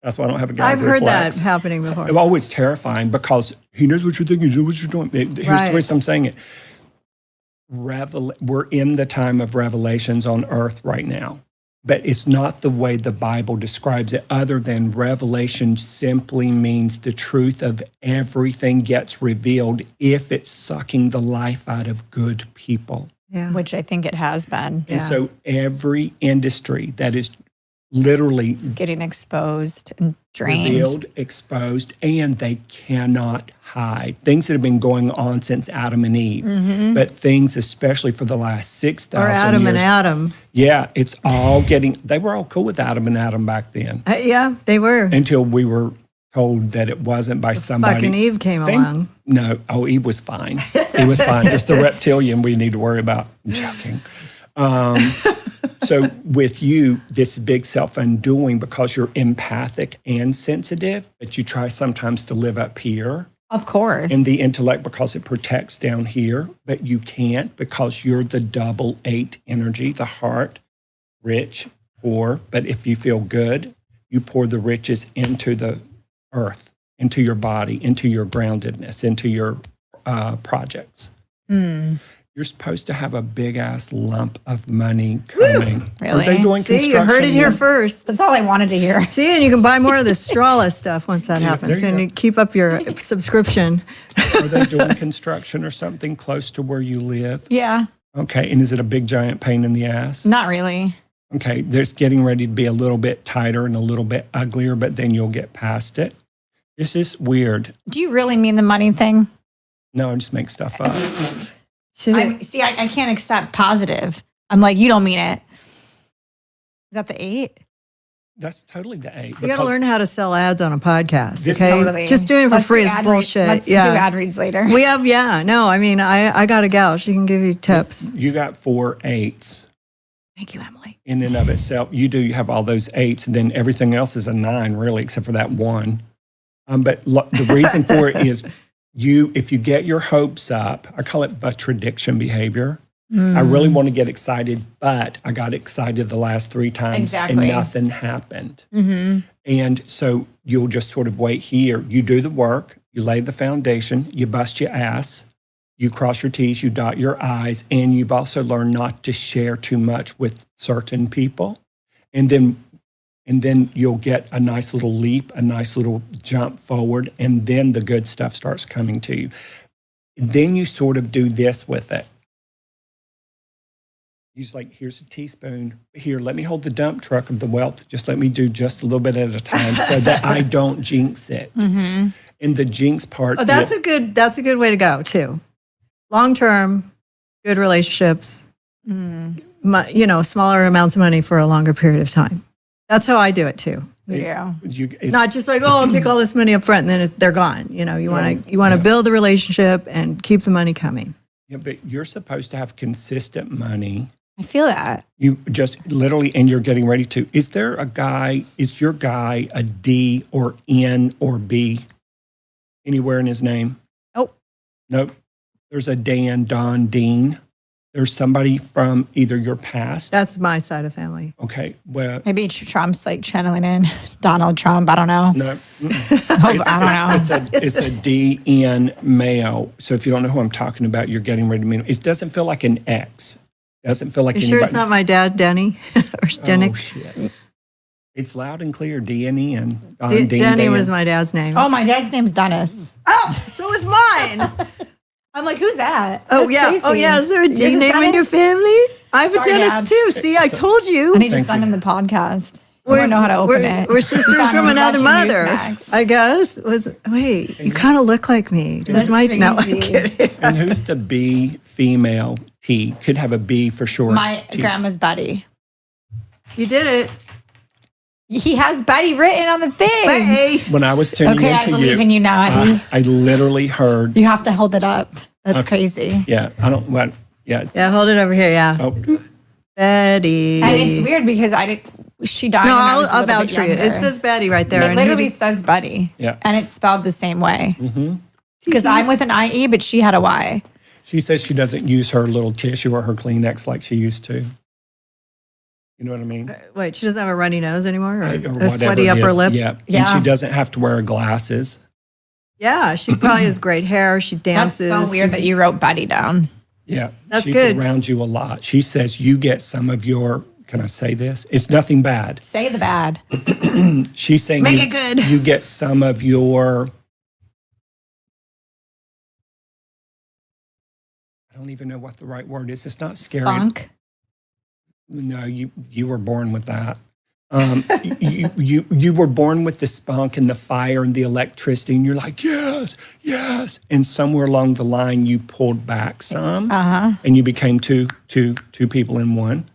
that's why I don't have a guy I've who heard reflects. that happening before. Oh, it's terrifying because he knows what you're thinking, he knows what you're doing. Here's the reason I'm saying it. We're in the time of revelations on earth right now, but it's not the way the Bible describes it, other than revelation simply means the truth of everything gets revealed if it's sucking the life out of good people. Yeah. Which I think it has been. And so every industry that is literally Getting exposed and drained. revealed, exposed, and they cannot hide. Things that have been going on since Adam and Eve, but things especially for the last 6,000 Or years. Adam and Adam. Yeah, it's all they were all cool with Adam and Adam back then Yeah, they were. until we were told that it wasn't by somebody. Fucking Eve came along. No, Eve was fine. He was fine. It's the reptilian we need to worry about. I'm joking. So with you, this big self-undoing because you're empathic and sensitive, but you try sometimes to live up here Of course. in the intellect because it protects down here, but you can't because you're the double 8 energy, the heart, rich, poor. But if you feel good, you pour the riches into the earth, into your body, into your groundedness, into your projects. You're supposed to have a big ass lump of money coming. Really? Are they doing See, construction? you heard it here Yes. first. That's all I wanted to hear. See, and you can buy more of the Strawless stuff once that there happens, you and go. you keep up your subscription. Are they doing construction or something close to where you live? Yeah. Okay, and is it a big giant pain in the ass? Not really. Okay, there's getting ready to be a little bit tighter and a little bit uglier, but then you'll get past it. This is weird. Do you really mean the money thing? No, I just make stuff up. I can't accept positive. I'm like, you don't mean it. Is that the 8? That's totally the 8. You got to learn how to sell ads on a podcast, This- okay? Totally. Just doing it for Let's free do is ad bullshit. Let's do ad reads later. We have, I got a gal. She can give you tips. You got 4 8s Thank you, Emily. in and of itself. You have all those 8s, and then everything else is a 9, really, except for that 1. But the reason for it is if you get your hopes up, I call it contradiction behavior. I really want to get excited, but I got excited the last 3 times Exactly. and nothing happened. And so you'll just sort of wait here. You do the work, you lay the foundation, you bust your ass, you cross your T's, you dot your I's, and you've also learned not to share too much with certain people. And then you'll get a nice little leap, a nice little jump forward, and then the good stuff starts coming to you. Then you sort of do this with it. He's like, here's a teaspoon. Here, let me hold the dump truck of the wealth. Just let me do just a little bit at a time so that I don't jinx it. And the jinx part. Oh, that's a good way to go too. Long term, good relationships. Smaller amounts of money for a longer period of time. That's how I do it too. Yeah. Not just like, I'll take all this money up front and then they're gone. You want to build the relationship and keep the money coming. Yeah, but you're supposed to have consistent money. I feel that. You just literally, and you're getting ready to. Is your guy a D or N or B anywhere in his name? Nope. There's a Dan, Don, Dean. There's somebody from either your past. That's my side of family. Okay, well. Maybe Trump's like channeling in Donald Trump. I don't know. No. I don't know. It's a D-N male. So if you don't know who I'm talking about, you're getting ready to meet him. It doesn't feel like an X. It doesn't feel like You anybody. sure it's not my dad, Denny? Or Denny? Oh, shit. It's loud and clear, D-N-E-N. Denny was my dad's name. Oh, my dad's name's Dennis. Oh, so is mine. I'm like, who's that? Oh, That's yeah. crazy. Oh, yeah. Is there a D Yours is name in your Dennis? family? I have Sorry, a Dennis Dad. too. See, I told you. I need to Thank send you. him the podcast. I don't know how to open it. We're sisters He's from on another Watching mother. Newsmax. I guess. Wait, you kind of look like me. That's my. No, I'm crazy. kidding. And who's the B female T? Could have a B for sure. My T. grandma's Betty. You did it. He has Betty written on the thing. Hey. When I was tuning Okay, I into believe you, in you now, Eddie. I literally heard. You have to hold it up. That's crazy. Yeah, I don't. What? Yeah. Yeah, hold it over here. Yeah. Oh, Betty. And it's weird because she died No, when I was a I'll little vouch bit for you. younger. It says Betty right there. It and literally you says Betty. Yeah. And it's spelled the same way. Mm-hmm. Because I'm with an IE, but she had a Y. She says she doesn't use her little tissue or her Kleenex like she used to. You know what I mean? Wait, she doesn't have a runny nose anymore, or Or a whatever sweaty it upper is. lip. Yeah. Yeah. And she doesn't have to wear glasses. Yeah, she probably has great hair. She That's dances. so weird that you wrote Betty down. Yeah. That's She's good. around you a lot. She says you get some of your, can I say this? It's nothing bad. Say the bad. She's saying Make you, it good. you get some of your, I don't even know what the right word is. It's not scary. Spunk. No, you were born with that. You were born with the spunk and the fire and the electricity, and you're like, yes, yes. And somewhere along the line, you pulled back some, and you became two people in one.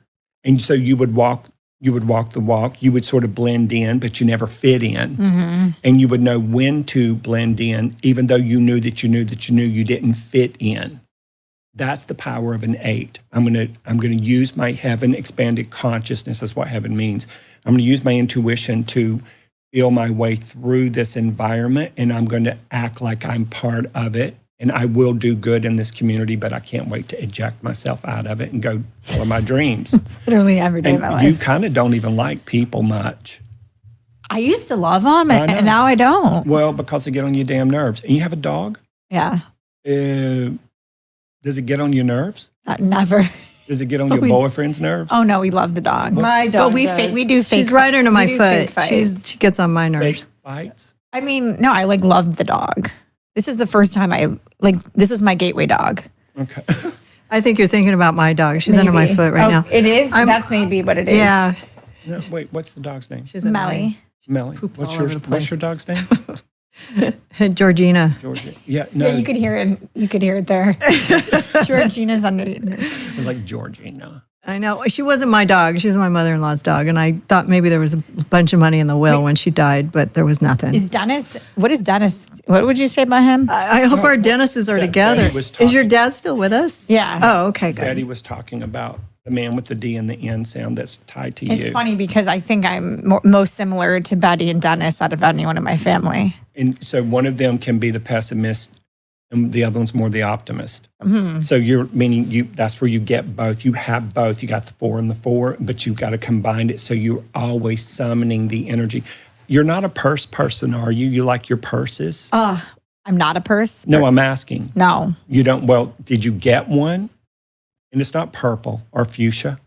And so you would walk the walk. You would sort of blend in, but you never fit in. And you would know when to blend in, even though you knew that you didn't fit in. That's the power of an 8. I'm gonna use my heaven expanded consciousness. That's what heaven means. I'm gonna use my intuition to feel my way through this environment, and I'm going to act like I'm part of it. And I will do good in this community, but I can't wait to eject myself out of it and go follow my dreams. Literally every day of my And life. you kind of don't even like people much. I used to love them, I know. and now I don't. Well, because they get on your damn nerves. And you have a dog? Yeah. Does it get on your nerves? Never. Does it get on your boyfriend's nerves? Oh no, we love the dog. My dog But we does. we do fake. She's right under my we do fake foot. fights. She gets on my nerves. Fake fights? I mean, no, I love the dog. This is the first time this was my gateway dog. Okay. I think you're thinking about my dog. She's under my Maybe. foot right now. It is? That's maybe what it is. Yeah. No, wait, what's the dog's name? She's Melly. Melly. Poops What's all your over the What's place. your dog's name? Georgina. Georgia. Yeah, no. Yeah, you could hear it. You could hear it there. Georgina's under. It's like Georgina. I know. She wasn't my dog. She was my mother-in-law's dog. And I thought maybe there was a bunch of money in the will when she died, but there was nothing. Is Dennis? What is Dennis? What would you say about him? I hope our Dennises are together. Daddy was Is your talking- dad still with us? Yeah. Oh, okay, good. Daddy was talking about the man with the D and the N sound that's tied to It's you. funny because I think I'm most similar to Betty and Dennis out of anyone in my family. And so one of them can be the pessimist and the other one's more the optimist. Mm-hmm. So you're meaning that's where you get both. You have both. You got the 4 and the 4, but you've got to combine it. So you're always summoning the energy. You're not a purse person, are you? You like your purses? I'm not a purse. No, I'm asking. No. You don't. Well, did you get one? And it's not purple or fuchsia.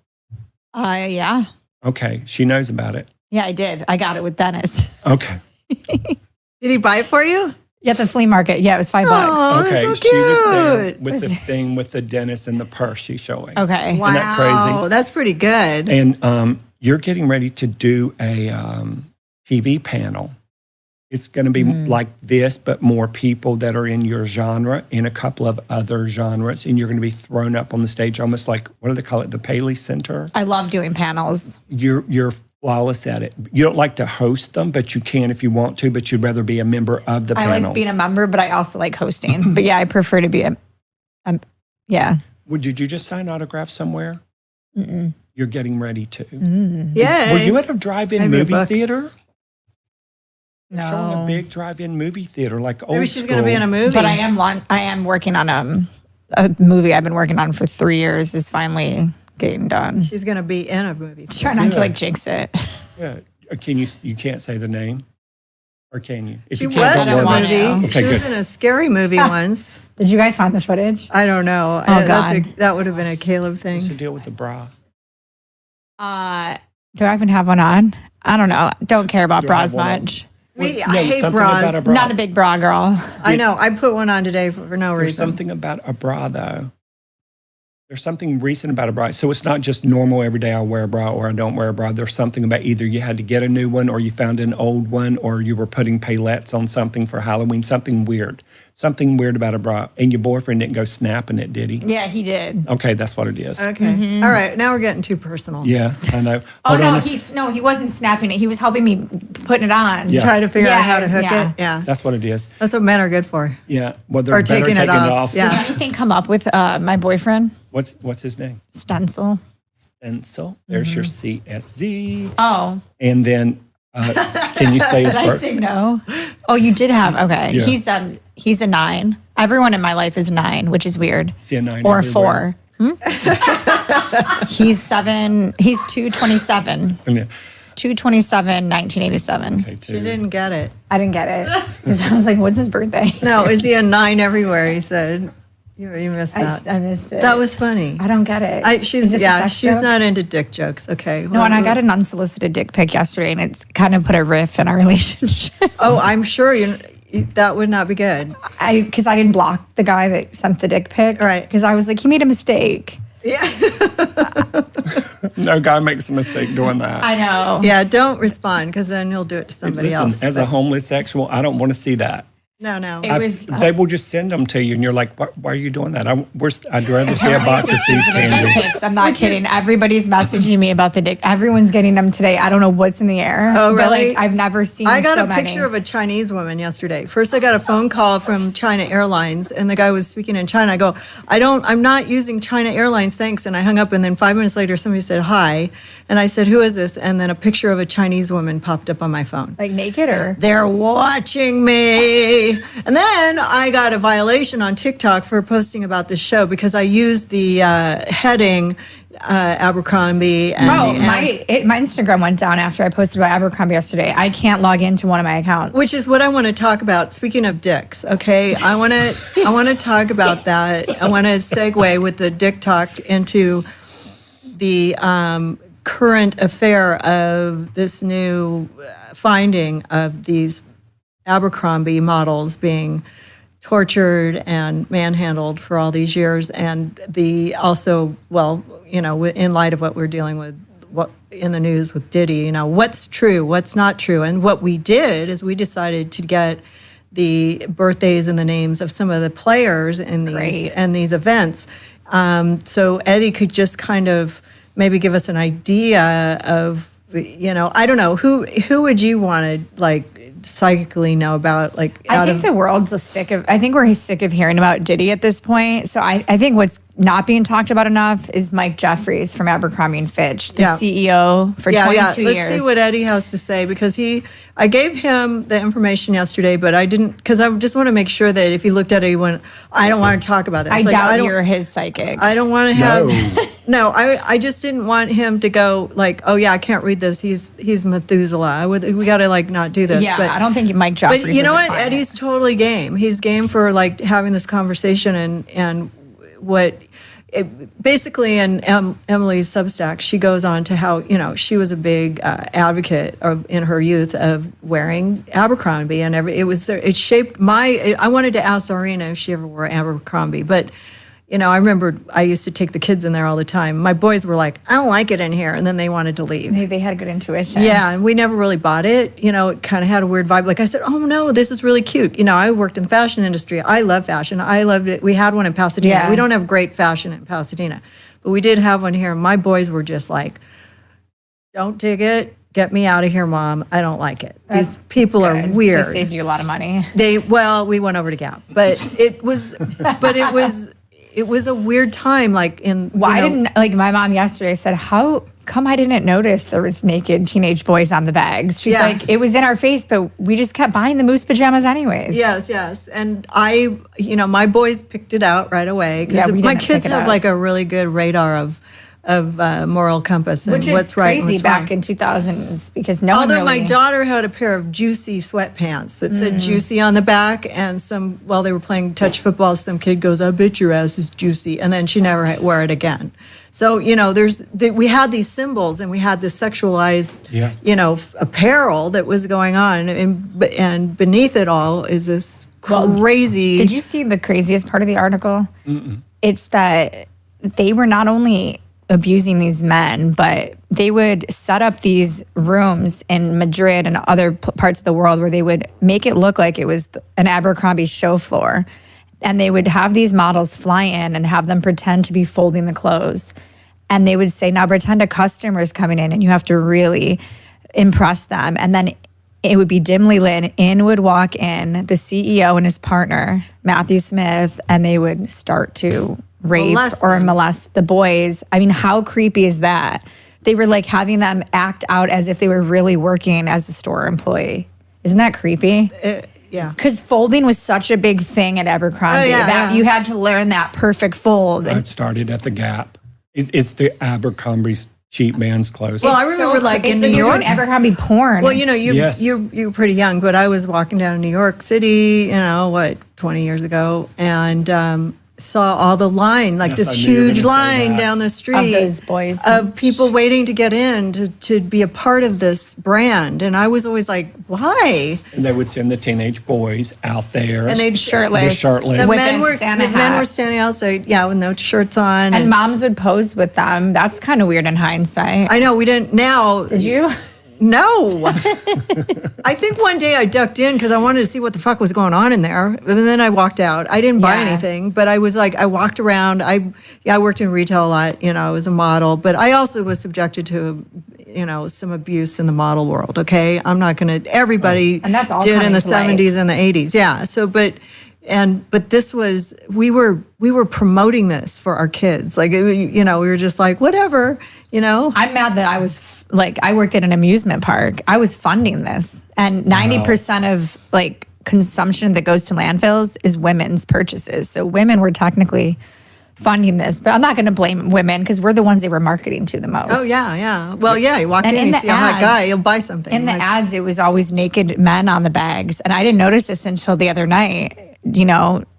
Yeah. Okay, she knows about it. Yeah, I did. I got it with Dennis. Okay. Did he buy it for you? Yeah, at the flea market. Yeah, it was $5. Oh, Okay, that's so she was there cute. with the thing with the dentist and the purse she's showing. Okay. Wow, that crazy? that's pretty good. And you're getting ready to do a TV panel. It's going to be like this, but more people that are in your genre and a couple of other genres. And you're going to be thrown up on the stage almost like, what do they call it? The Paley Center. I love doing panels. You're flawless at it. You don't like to host them, but you can if you want to, but you'd rather be a member of the I panel. like being a member, but I also like hosting. But yeah, I prefer to be yeah. Did you just sign autographs somewhere? Mm-mm. You're getting ready to. Yeah. Were you at a drive-in Maybe a movie book. theater? They're showing a No. big drive-in movie theater, like old Maybe she's school. going to be in a movie. But I am working on a movie I've been working on for 3 years is finally getting done. She's going to be in a movie. Try not to like jinx it. Yeah. Can you can't say the name? Or can you? If She you was can't, in don't a want worry. movie. to. She Okay, was good. in a scary movie once. Did you guys find the footage? I don't know. Oh, God. That would have been a Kaleb thing. What's the deal with the bra? Do I even have one on? I don't know. Don't care about You don't bras have one on? much. Me, No, I hate something bras. about a bra. Not a big bra girl. I know. I put one on today for no There's reason. something about a bra, though. There's something recent about a bra. So it's not just normal every day I wear a bra or I don't wear a bra. There's something about either you had to get a new one or you found an old one or you were putting palettes on something for Halloween. Something weird. Something weird about a bra. And your boyfriend didn't go snapping it, did he? Yeah, he did. Okay, that's what it is. Okay. All right. Now we're getting too personal. Yeah, I know. Oh Hold on no, a s- he wasn't snapping it. He was helping me putting it on. Yeah. Try to figure Yeah, out how to hook yeah. it. Yeah. That's what it is. That's what men are good for. Yeah. Well, they're Or better taking it off. Yeah. Does anything come up with my boyfriend? What's his name? Stencil. Stencil. There's your CSZ. Oh, And then, can you say his did I birth? say no? Oh, you did have. Okay, Yeah. he's a 9. Everyone in my life is a 9, which is weird. Is he a 9 Or a everywhere? 4. He's 7. He's 227. Yeah. 227, 1987. Okay, She didn't get it. I didn't get it because I was like, "What's his birthday?" No, is he a 9 everywhere? He said. You missed that. I missed it. That was funny. I don't get it. Is this a sex She's joke? not into dick jokes. Okay. No, and I got an unsolicited dick pic yesterday, and it's kind of put a riff in our relationship. Oh, I'm sure that would not be good. Because I didn't block the guy that sent the dick pic. Right. Because I was like, he made a mistake. No guy makes a mistake doing that. I know. Yeah, don't respond because then he'll do it to somebody Listen, else. as a homeless sexual, I don't want to see that. No. It was. They will just send them to you, and you're like, "Why are you doing that?" I'd rather see a box of See's The dick candy. pics. I'm not kidding. Everybody's messaging me about the dick. Everyone's getting them today. I don't know what's in the air. Oh, But really? like, I've never seen. I got so a picture many. of a Chinese woman yesterday. First, I got a phone call from China Airlines, and the guy was speaking in China. I go, I'm not using China Airlines, thanks. And I hung up, and then 5 minutes later, somebody said hi, and I said, who is this? And then a picture of a Chinese woman popped up on my phone. like naked or. They're watching me. Eddie. And then I got a violation on TikTok for posting about this show because I used the heading Abercrombie. And my Instagram went down after I posted about Abercrombie yesterday. I can't log into one of my accounts. Which is what I want to talk about. Speaking of dicks, okay? I want to talk about that. I want to segue with the dick talk into the current affair of this new finding of these Abercrombie models being tortured and manhandled for all these years, and in light of what we're dealing with, what in the news with Diddy, what's true, what's not true, and what we did is we decided to get the birthdays and the names of some of the players in these events, so Eddie could just kind of maybe give us an idea of, I don't know, who would you want to psychically know about? I think the world's I think we're sick of hearing about Diddy at this point. So I think what's not being talked about enough is Mike Jeffries from Abercrombie and Fitch, the CEO for 22 years. Let's see what Eddie has to say, because I gave him the information yesterday, but I didn't, because I just want to make sure that if he looked at it, he went, I don't want to talk about this. I doubt you're his psychic. I don't want to have, I just didn't want him to go oh yeah, I can't read this. He's Methuselah. We got to not do this. Yeah, but, I don't think Mike Jeffries But you know what? client. Eddie's totally game. He's game for having this conversation and what basically in Emilie's Substack, she goes on to how, she was a big advocate in her youth of wearing Abercrombie, and it shaped I wanted to ask Czarina if she ever wore Abercrombie, but I remember I used to take the kids in there all the time. My boys were like, I don't like it in here. And then they wanted to leave. Maybe they had a good intuition. Yeah, and we never really bought it. It kind of had a weird vibe. Like I said, oh no, this is really cute. I worked in the fashion industry. I love fashion. I loved it. We had one in Pasadena. Yeah. We don't have great fashion in Pasadena, but we did have one here. My boys were just like, don't dig it. Get me out of here, Mom. I don't like it. These people are weird. They saved you a lot of money. We went over to Gap, but it was a weird time. I didn't my mom yesterday said, how come I didn't notice there was naked teenage boys on the bags? She's like, it was in our face, but we just kept buying the moose pajamas anyways. Yes. And my boys picked it out right away because my kids have a really good radar of moral compass and Which is what's right and crazy what's wrong. back in 2000s because Although my daughter had a pair of Juicy sweatpants that said Juicy on the back, and while they were playing touch football, some kid goes, I bet your ass is juicy, and then she never wore it again. So, we had these symbols and we had this sexualized, apparel that was going on, and beneath it all is this crazy. Did you see the craziest part of the article? Mm-mm. It's that they were not only abusing these men, but they would set up these rooms in Madrid and other parts of the world where they would make it look like it was an Abercrombie show floor. And they would have these models fly in and have them pretend to be folding the clothes. And they would say, now pretend a customer's coming in and you have to really impress them. And then it would be dimly lit. In would walk in the CEO and his partner, Matthew Smith, and they would start to rape or molest the boys. I mean, how creepy is that? They were having them act out as if they were really working as a store employee. Isn't that creepy? Yeah. Because folding was such a big thing at Abercrombie. You had to learn that perfect fold. I started at the Gap. It's the Abercrombie's cheap man's clothes. Well, I remember in New York, Abercrombie porn. Well, you're pretty young, but I was walking down New York City, 20 years ago, and saw all the line, this huge line down the street of those boys, of people waiting to get in to be a part of this brand, and I was always like, why? And they would send the teenage boys out there, and they'd shirtless. The men were standing outside, with no shirts on, and moms would pose with them. That's kind of weird in hindsight. I know we didn't. Now, did you? No. I think one day I ducked in because I wanted to see what the fuck was going on in there. And then I walked out. I didn't buy anything, but I was I walked around. I worked in retail a lot. I was a model, but I also was subjected to, some abuse in the model world. Okay. I'm not going to, everybody and that's all did in the 70s light. and the 80s. Yeah. So, but this was, we were promoting this for our kids. We were just whatever, I'm mad that I was I worked at an amusement park. I was funding this, and 90% of consumption that goes to landfills is women's purchases. So women were technically funding this, but I'm not going to blame women because we're the ones they were marketing to the most. Oh, yeah. Well, yeah, you walk And in, in you the see a hot ads- guy, you'll buy something. In the Like, ads, it was always naked men on the bags. And I didn't notice this until the other night,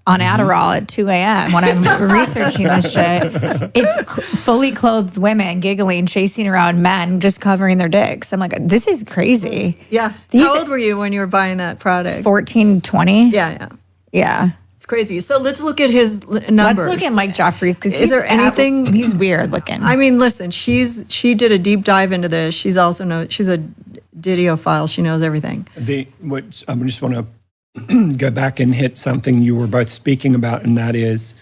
on Adderall at 2 a.m. when I'm researching this shit. It's fully clothed women giggling, chasing around men, just covering their dicks. I'm like, this is crazy. yeah. These- How old were you when you were buying that product? 14, 20? Yeah. Yeah. It's crazy. So let's look at his numbers. Let's look at Mike Jeffries because Is there anything- he's weird looking. I mean, listen, she did a deep dive into this. She's a Didiophile. She knows everything. I just want to go back and hit something you were both speaking about, and that is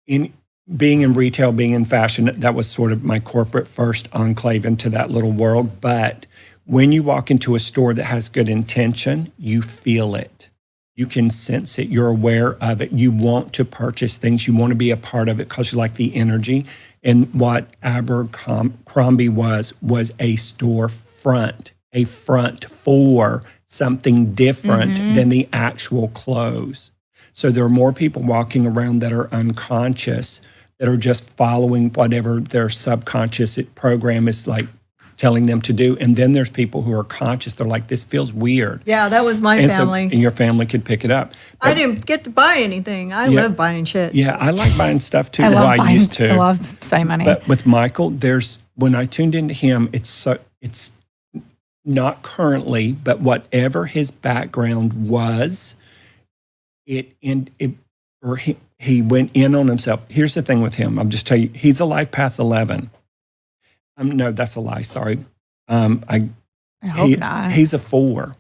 in being in retail, being in fashion. That was sort of my corporate first enclave into that little world. But when you walk into a store that has good intention, you feel it. You can sense it. You're aware of it. You want to purchase things. You want to be a part of it because you like the energy. And what Abercrombie was a storefront, a front for something different than the actual clothes. So there are more people walking around that are unconscious, that are just following whatever their subconscious program is like telling them to do. And then there's people who are conscious. They're like, this feels weird. Yeah, that was my And family. and your family could pick it up. I But, didn't get to buy anything. I love buying shit. yeah, I like buying stuff too. I Well, love I used to. I love spending money. But with Michael, when I tuned into him, it's not currently, but whatever his background was, he went in on himself. Here's the thing with him. I'll just tell you, he's a life path 11. No, that's a lie. Sorry. I hope not. He's a 4,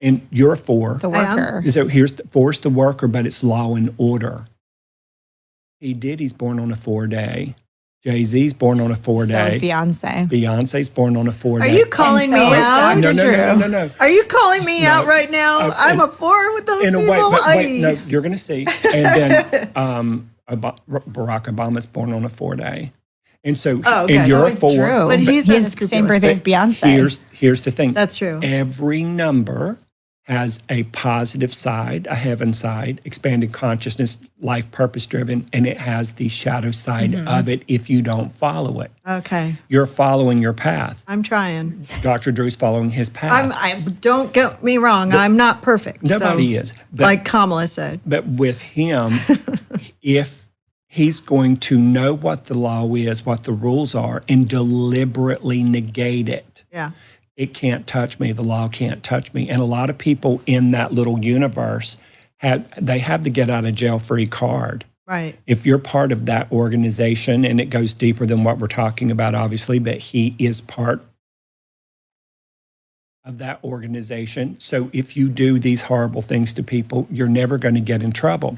and you're a 4. The worker. So four's the worker, but it's law and order. He's born on a 4-day. Jay-Z's born on a 4-day. So is Beyonce. Beyonce's born on a 4-day. Are you calling And so me is out? Dr. No. Are you calling me out right now? I'm a 4 with those In a people. way, but wait, no, you're going to see. And then Barack Obama's born on a 4-day. And so, Oh, okay. and you're So a is 4. Drew. But he's his unscrupulous. same birthday as Beyonce. Here's the thing. That's true. Every number has a positive side, a heaven side, expanded consciousness, life purpose driven, and it has the shadow side of it if you don't follow it. Okay. You're following your path. I'm trying. Dr. Drew's following his path. Don't get me wrong. I'm not perfect. Nobody so, is. But, like Kamala said. but with him, if he's going to know what the law is, what the rules are, and deliberately negate it, Yeah. it can't touch me. The law can't touch me. And a lot of people in that little universe have the get out of jail free card. Right. If you're part of that organization, and it goes deeper than what we're talking about, obviously, but he is part of that organization. So if you do these horrible things to people, you're never going to get in trouble.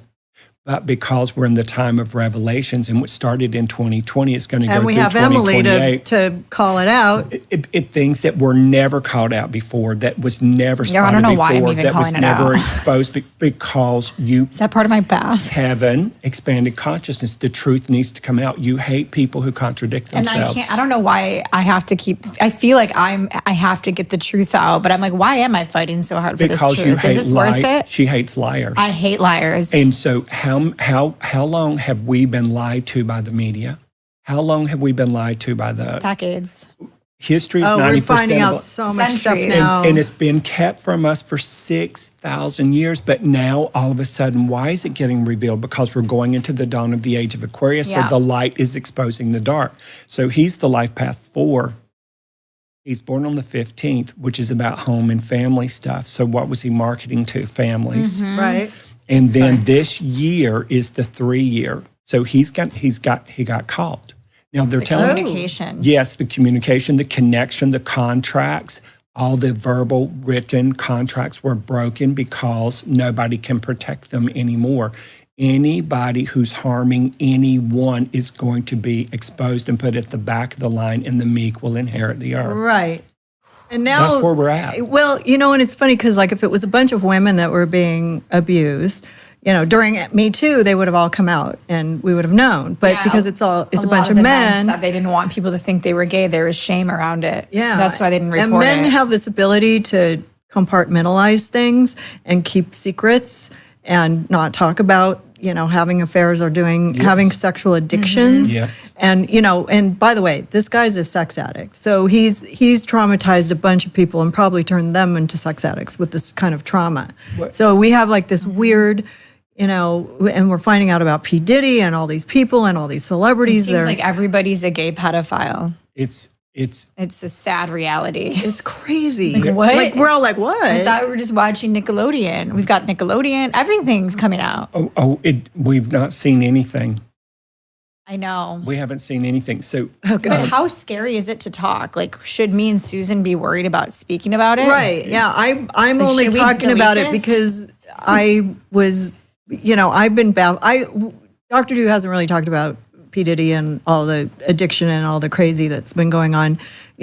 But because we're in the time of revelations and what started in 2020, it's going to go And through we have Emilie 2028. to call it out. It things that were never called out before, that was never spotted I don't know before, why I'm even that was calling it never out. exposed because you Is that part of my path? heaven, expanded consciousness. The truth needs to come out. You hate people who contradict And themselves. I don't know why I have to I feel like I have to get the truth out, but I'm like, why am I fighting so hard for because this you truth? hate Is this worth it? She hates liars. I hate liars. And so how long have we been lied to by the media? How long have we been lied to by the Decades. history is Oh, 90% we're finding of out so much stuff Centuries. now. and it's been kept from us for 6,000 years. But now, all of a sudden, why is it getting revealed? Because we're going into the dawn of the age of Aquarius, Yeah. so the light is exposing the dark. So he's the life path 4. He's born on the 15th, which is about home and family stuff. So what was he marketing to? Families. Right. And then this year is the 3 year. So he got caught. Now they're telling Communication. Yes, the communication, the connection, the contracts, all the verbal written contracts were broken because nobody can protect them anymore. Anybody who's harming anyone is going to be exposed and put at the back of the line, and the meek will inherit the earth. Right. And now That's where we're at. Well, and it's funny because like if it was a bunch of women that were being abused, during Me Too, they would have all come out and we would have known. But Yeah, because it's a lot bunch of the men. said they didn't want people to think they were gay. There was shame around it. Yeah. That's why they didn't report And men it. have this ability to compartmentalize things and keep secrets and not talk about, having affairs or having sexual addictions. Yes. And, and by the way, this guy's a sex addict. So he's traumatized a bunch of people and probably turned them into sex addicts with this kind of trauma. So we have like this weird, and we're finding out about P. Diddy and all these people and all these celebrities. It seems like everybody's a gay pedophile. It's It's a sad reality. It's crazy. Like, what? Like, we're all like, what? I thought we were just watching Nickelodeon. We've got Nickelodeon. Everything's coming out. we've not seen anything. I know. We haven't seen anything. So But how scary is it to talk? Like, should me and Susan be worried about speaking about it? Right. Yeah. I'm Like, only should we talking delete about it this? because I was, I've been Dr. Drew hasn't really talked about P. Diddy and all the addiction and all the crazy that's been going on,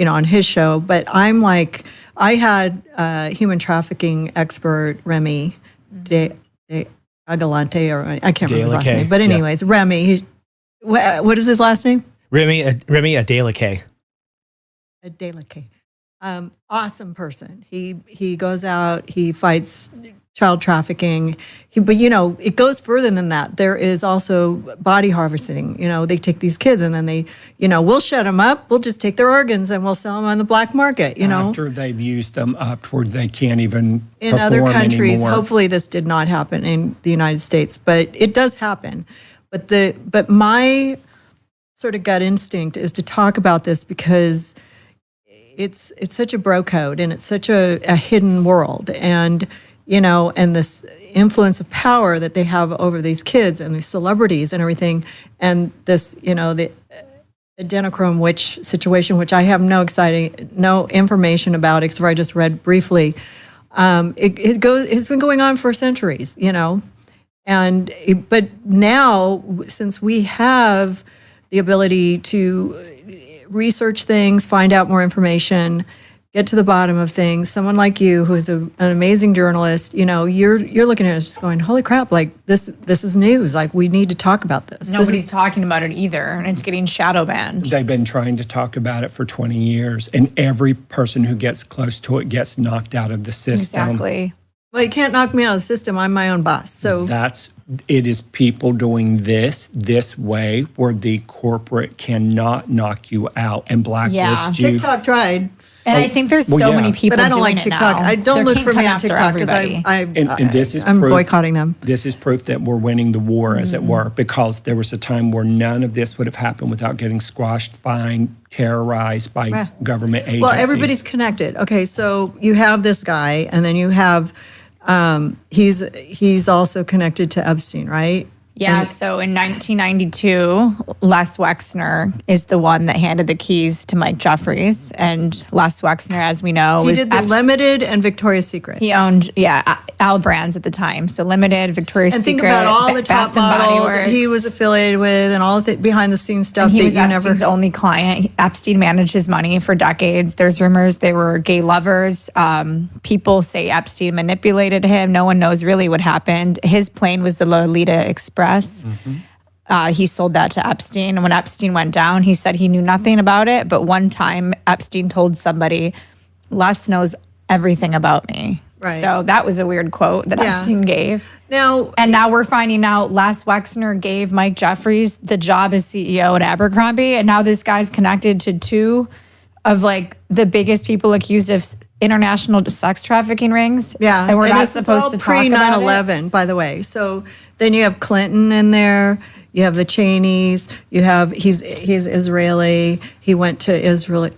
on his show. But I'm like, I had human trafficking expert Remy De Agalante, or I can't remember his last name. But anyways, Remy, what is his last name? Remy Adeleke. Adeleke. Awesome person. He goes out, he fights child trafficking. But it goes further than that. There is also body harvesting. They take these kids and then they, we'll shut them up. We'll just take their organs and we'll sell them on the black market, after they've used them up toward they can't even in other countries, anymore. hopefully this did not happen in the United States, but it does happen. But my sort of gut instinct is to talk about this because it's such a bro code and it's such a hidden world, and and this influence of power that they have over these kids and these celebrities and everything, and this the Adrenochrome witch situation, which I have no information about except for I just read briefly. It's been going on for centuries, but now, since we have the ability to research things, find out more information, get to the bottom of things, someone like you who is an amazing journalist, you're looking at it just going, holy crap, like this is news. Like, we need to talk about this. Nobody's talking about it either, and it's getting shadow banned. They've been trying to talk about it for 20 years, and every person who gets close to it gets knocked out of the system. Exactly. Well, you can't knock me out of the system. I'm my own boss. So It is people doing this way where the corporate cannot knock you out and blacklist you. TikTok tried. And I think there's so many people But I don't doing like it TikTok. now. I don't They're look for me coming on after TikTok because everybody. And this is I'm proof, boycotting them. This is proof that we're winning the war, as it were, because there was a time where none of this would have happened without getting squashed, fined, terrorized by government agencies. Well, everybody's connected. Okay, so you have this guy, and then you have he's also connected to Epstein, right? Yeah, so in 1992, Les Wexner is the one that handed the keys to Mike Jeffries. And Les Wexner, as we know, He did the Limited and Victoria's Secret. He owned, Al brands at the time. So Limited, Victoria's And Secret, think about all the top Bath and Body models that Works. he was affiliated with and all the behind-the-scenes stuff He that was you never... Epstein's only client. Epstein managed his money for decades. There's rumors they were gay lovers. People say Epstein manipulated him. No one knows really what happened. His plane was the Lolita Express. He sold that to Epstein. And when Epstein went down, he said he knew nothing about it. But one time, Epstein told somebody, Les knows everything about me. Right. So that was a weird quote that Epstein gave. And now we're finding out Les Wexner gave Mike Jeffries the job as CEO at Abercrombie. And now this guy's connected to two of like the biggest people accused of international sex trafficking rings. Yeah. And we're not this is supposed all to talk about it. pre-9/11, by the way. So then you have Clinton in there. You have the Cheneys. You have he's Israeli. He went to Israel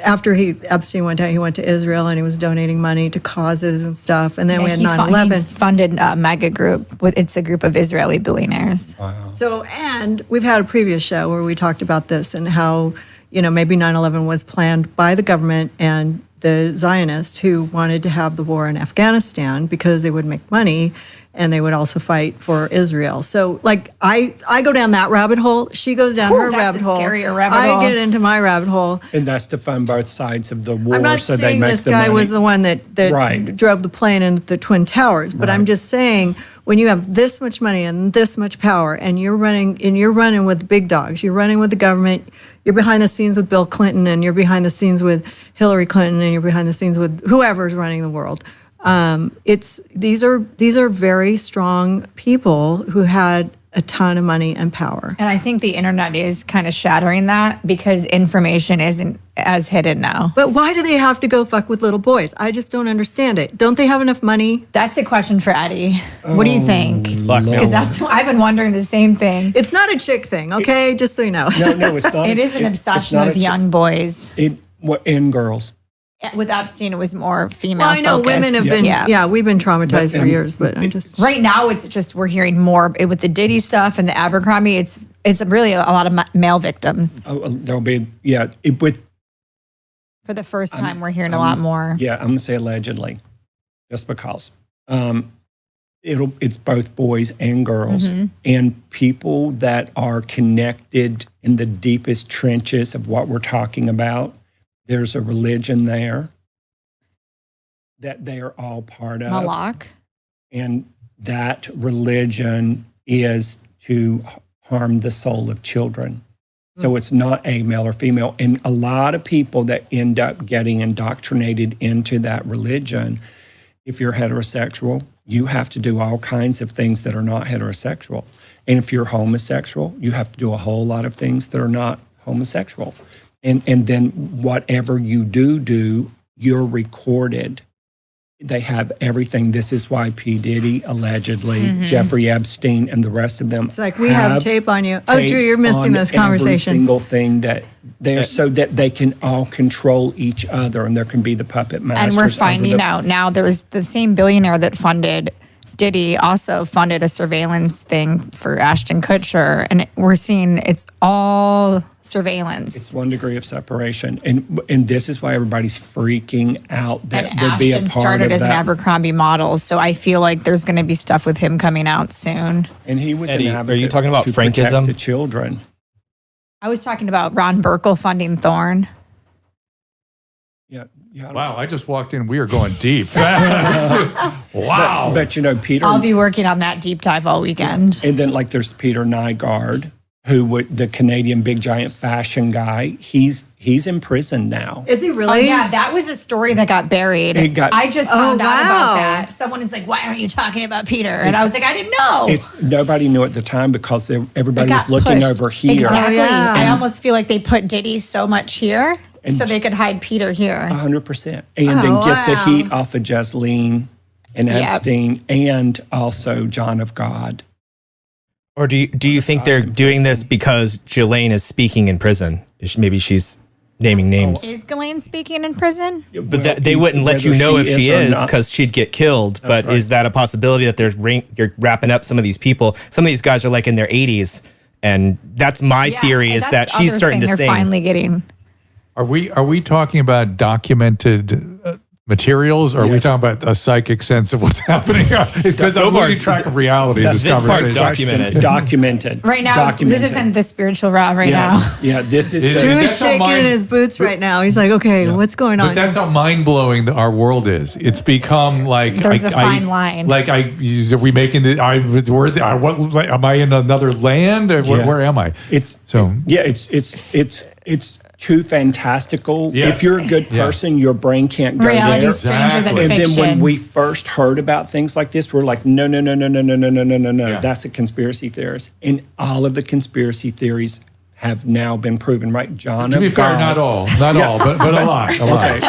after Epstein went down. He went to Israel and he was donating money to causes and stuff. And then we had 9/11. He funded a mega group. It's a group of Israeli billionaires. Wow. So, and we've had a previous show where we talked about this and how maybe 9/11 was planned by the government and the Zionists who wanted to have the war in Afghanistan because they would make money and they would also fight for Israel. So, like, I go down that rabbit hole. She goes down her that's rabbit a hole. scarier rabbit hole. I get into my rabbit hole. And that's to fund both sides of the war, I'm not so they saying make this the guy money. was the one that Right. drove the plane into the Twin Towers, but I'm just saying when you have this much money and this much power, and you're running with big dogs, you're running with the government, you're behind the scenes with Bill Clinton, and you're behind the scenes with Hillary Clinton, and you're behind the scenes with whoever's running the world. These are very strong people who had a ton of money and power. And I think the internet is kind of shattering that because information isn't as hidden now. But why do they have to go fuck with little boys? I just don't understand it. Don't they have enough money? That's a question for Eddie. What do you think? It's blackmail. Because I've been wondering the same thing. It's not a chick thing, okay? Just so you know. No, it's not. It is an obsession with young boys. And girls. With Epstein, it was more female. Well, I know focused. women have been, we've been traumatized for years, but I'm just. Right now, it's just we're hearing more with the Diddy stuff and the Abercrombie. It's really a lot of male victims. Oh, there'll be, For the first time, we're hearing a lot more. Yeah, I'm going to say allegedly, just because. It's both boys and girls, and people that are connected in the deepest trenches of what we're talking about. There's a religion there that they are all part of. Malak. And that religion is to harm the soul of children. So it's not a male or female. And a lot of people that end up getting indoctrinated into that religion, if you're heterosexual, you have to do all kinds of things that are not heterosexual. And if you're homosexual, you have to do a whole lot of things that are not homosexual. And then whatever you do, you're recorded. They have everything. This is why P. Diddy, allegedly, Jeffrey Epstein, and the rest of them. It's like we have tape on you. Oh, Drew, you're missing this conversation. Every single thing that they're so that they can all control each other, and there can be the puppet masters. And we're finding out now there was the same billionaire that funded Diddy also funded a surveillance thing for Ashton Kutcher, and we're seeing it's all surveillance. It's one degree of separation, and this is why everybody's freaking out that and would be a Ashton part started of as that. an Abercrombie model, so I feel like there's going to be stuff with him coming out soon. And he was Eddie, an are advocate you talking about to protect Frankism? the children. I was talking about Ron Burkle funding Thorne. Yeah. Wow, I just walked in. We are going deep. Wow. But you know, Peter. I'll be working on that deep dive all weekend. And then like there's Peter Nygaard, the Canadian big giant fashion guy. He's in prison now. Is he really? Oh, yeah, that was a story that got buried. I just found out about that. Someone is like, why aren't you talking about Peter? And I was like, I didn't know. Nobody knew at the time because everybody was looking pushed. over here. Exactly. Oh, yeah. I almost feel like they put Diddy so much here so they could hide Peter here. 100%. And then get the heat off of Jesseline and Epstein and also John of God. Or do you think they're doing this because Ghislaine is speaking in prison? Maybe she's naming names. Is Ghislaine speaking in prison? But they wouldn't let you know if she is because she'd get killed. But is that a possibility that you're wrapping up some of these people? Some of these guys are like in their 80s. And that's my theory is that she's starting to sing. Finally getting. Are we talking about documented materials, or are we talking about a psychic sense of what's happening? Because I'm losing track of reality. This part's conversation. Documented. Right now, this isn't the spiritual route now. Yeah, this is. Drew is shaking in his boots right now. He's like, okay, what's going on? But that's how mind-blowing our world is. It's become like... There's a fine line. Like, are we making the... am I in another land? Or where am I? It's too fantastical. Yes. If you're a good person, your brain can't go Reality there. stranger than And fiction. then when we first heard about things like this, we're like, no. Yeah. That's a conspiracy theorist. And all of the conspiracy theories have now been proven, right? John To be of fair, God. not all, but a lot. Okay,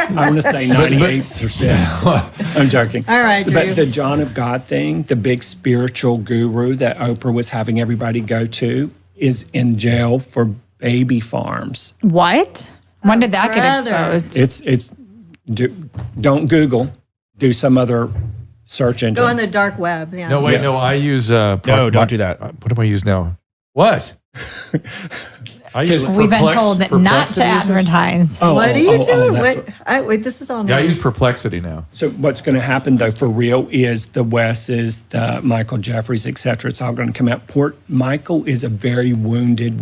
I'm going to say 98%. I'm joking. All right, Drew. But the John of God thing, the big spiritual guru that Oprah was having everybody go to, is in jail for baby farms. What? When did that get exposed? Don't Google, do some other search engine. Go on the dark web. Yeah. No, wait, no, I use... No, don't do that. What do I use now? What? I use We've been told that not to Perplexity usage? advertise. What are you doing? that's Wait, this is all new. Yeah, I use Perplexity now. So what's going to happen though, for real, is the Wes's, the Michael Jeffries, et cetera. It's all going to come out. Michael is a very wounded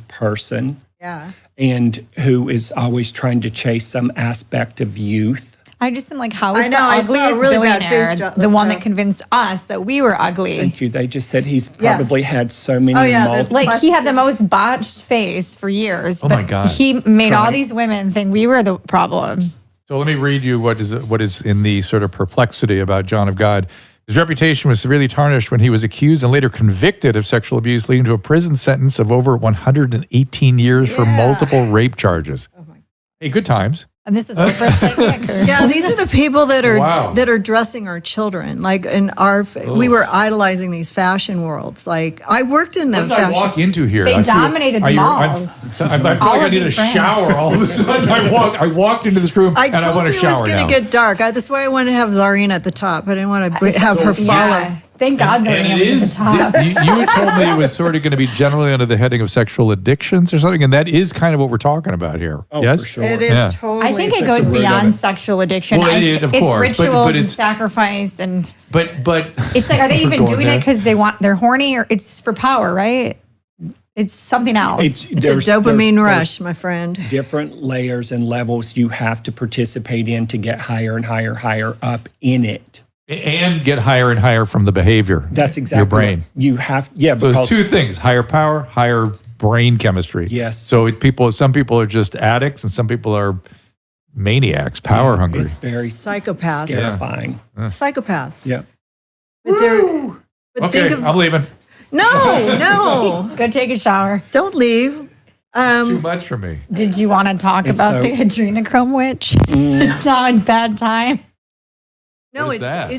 person. Yeah. And who is always trying to chase some aspect of youth. I just am like, how is I know, the I saw a ugliest really bad billionaire face drop- the one drop. that convinced us that we were ugly? Thank you. They just said he's probably had so many multiple. Like he had the most botched face for years. Oh but my God. He made all these women think we were the problem. So let me read you what is in the sort of perplexity about John of God. His reputation was severely tarnished when he was accused and later convicted of sexual abuse, leading to a prison sentence of over 118 years for multiple rape charges. Hey, good times. And this is over psychic. Yeah, these are the people that are dressing our children. Like we were idolizing these fashion worlds. Like I worked in the What did fashion. I walk into here? They dominated malls. I feel like I need a shower all of a sudden. I walked into this room and I want to shower now. I told you it was going to get dark. That's why I wanted to have Czarina at the top. I didn't want to have her follow. Yeah. Thank God Czarina was at the top. You had told me it was sort of going to be generally under the heading of sexual addictions or something, and that is kind of what we're talking about here. Oh, yes? for sure. It is totally. I think it goes beyond sexual addiction. Well, It's course, rituals but and sacrifice and. But It's like, are they even doing there. it because they're horny, or it's for power, right? It's something else. It's a dopamine rush, my friend. Different layers and levels you have to participate in to get higher and higher up in it. And get higher and higher from the behavior. That's exactly your brain. What you have. Yeah, So because there's two things: higher power, higher brain chemistry. Yes. So some people are just addicts, and some people are maniacs, power hungry. it's very Psychopaths. terrifying. Psychopaths. Yeah. But Okay, I'm leaving. No. Go take a shower. Don't leave. Too much for me. Did you want to talk It's about so- the Adrenochrome witch? It's not a bad time. No, What is that?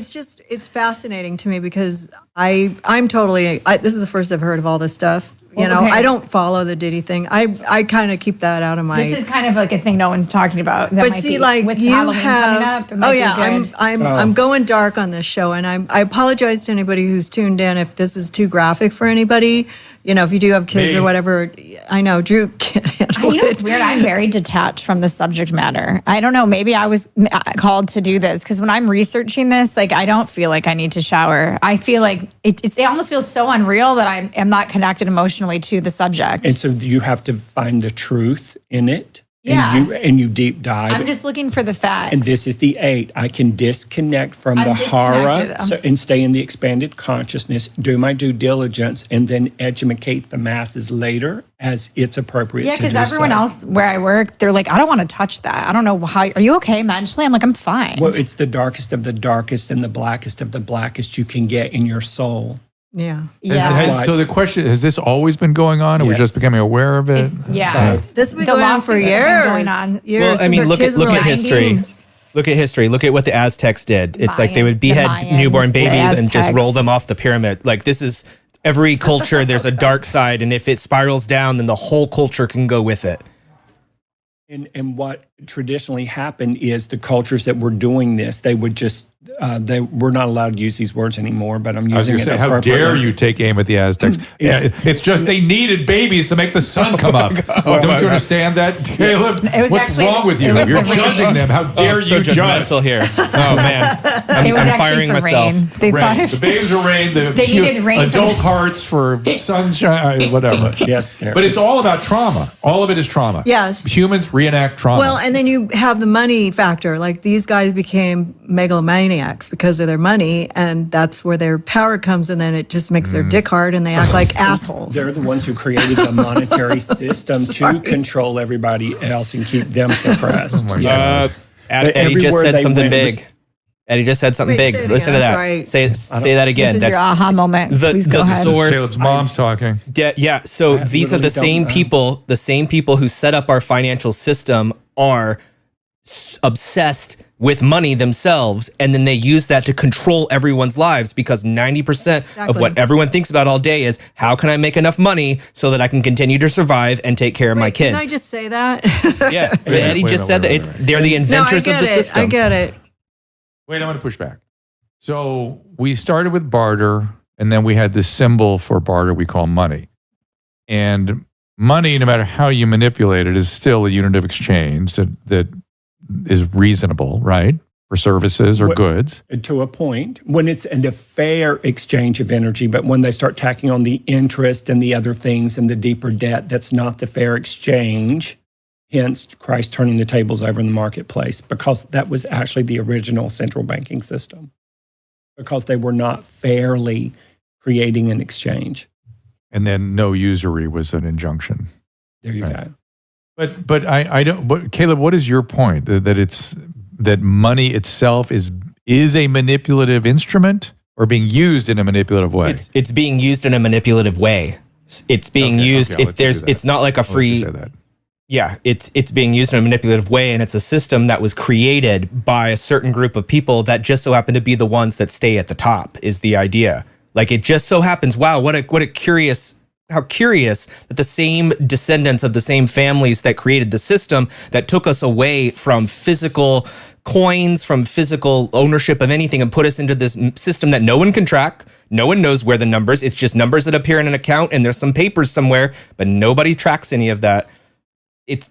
it's fascinating to me because I'm totally this is the first I've heard of all this stuff. You know, Okay. I don't follow the Diddy thing. I kind of keep that out of my. This is kind of like a thing no one's talking about. That but might see, be, like with you Halloween have. coming up, it might Oh be yeah, good. I'm going dark on this show, and I apologize to anybody who's tuned in if this is too graphic for anybody. You know, if you do have kids Me. or whatever. I know Drew can't handle You know, it. it's weird. I'm very detached from the subject matter. I don't know. Maybe I was called to do this because when I'm researching this, like, I don't feel like I need to shower. I feel like it almost feels so unreal that I am not connected emotionally to the subject. And so you have to find the truth in it. Yeah. And you deep dive. I'm just looking for the facts. And this is the 8. I can disconnect from I'm the horror disconnected. and stay in the expanded consciousness, do my due diligence, and then educate the masses later as it's appropriate Yeah, to do because everyone so. else where I work, they're like, I don't want to touch that. I don't know how. Are you okay mentally? I'm like, I'm fine. Well, it's the darkest of the darkest and the blackest of the blackest you can get in your soul. Yeah. Yeah. So the question, has this always been going on? Are we Yes. just becoming aware of it? Yeah. This has been The going on for lawsuits have years. been going on. Years Well, I since mean, our look kids at were history. 90s. Look at history. Look at what the Aztecs did. It's like they would The behead Mayans, newborn the babies and just Aztecs. roll them off the pyramid. Like this is every culture. There's a dark side, and if it spirals down, then the whole culture can go with it. And what traditionally happened is the cultures that were doing this, they would just, they were not allowed to use these words anymore, but I'm I was using going to it say, how appropriately. dare you take aim at the Aztecs? It's just they needed babies to make the sun come up. Don't you understand that, Caleb? It was What's actually- wrong with you? it was You're the rain. judging them. How dare so you judge? judgmental here. Oh man, It was I'm actually firing for myself. rain. They thought Rain. The babes are rain. The They needed rain for adult the- hearts for sunshine, whatever. Yes, But it's all about trauma. All of it is trauma. Yes. Humans reenact trauma. Well, and then you have the money factor. Like these guys became megalomaniacs because of their money, and that's where their power comes, and then it just makes their dick hard, and they act like assholes. They're the ones who created the monetary system to control everybody else and keep them suppressed. my Yes. Eddie everywhere just said they something went, it was- big. Eddie just said something Wait, big. say it Listen again. to that. Sorry. Say that again. This is your aha moment. Please go the ahead. source. Caleb's mom's talking. Yeah. So these are literally the same don't know. people. The same people who set up our financial system are obsessed with money themselves, and then they use that to control everyone's lives because 90% of Exactly. what everyone thinks about all day is how can I make enough money so that I can continue to survive and take care of my Wait, kids. Can I just say that? Yeah, Wait a Eddie minute, just wait a said that minute, they're the No, I inventors get of the it. system. I get it. Wait, I'm going to push back. So we started with barter, and then we had this symbol for barter we call money. And money, no matter how you manipulate it, is still a unit of exchange that is reasonable, right? For services or What- goods. To a point, when it's a fair exchange of energy, but when they start tacking on the interest and the other things and the deeper debt, that's not the fair exchange. Hence, Christ turning the tables over in the marketplace, because that was actually the original central banking system, because they were not fairly creating an exchange. And then no usury was an injunction. There you Right. go. But I don't. But Caleb, what is your point? That it's that money itself is a manipulative instrument or being used in a manipulative way? It's being used in a manipulative way. It's being used. It's not like a free. Yeah, it's being used in a manipulative way, and it's a system that was created by a certain group of people that just so happen to be the ones that stay at the top. Is the idea? Like it just so happens. Wow, how curious that the same descendants of the same families that created the system that took us away from physical coins, from physical ownership of anything, and put us into this system that no one can track. No one knows where the numbers. It's just numbers that appear in an account, and there's some papers somewhere, but nobody tracks any of that. Did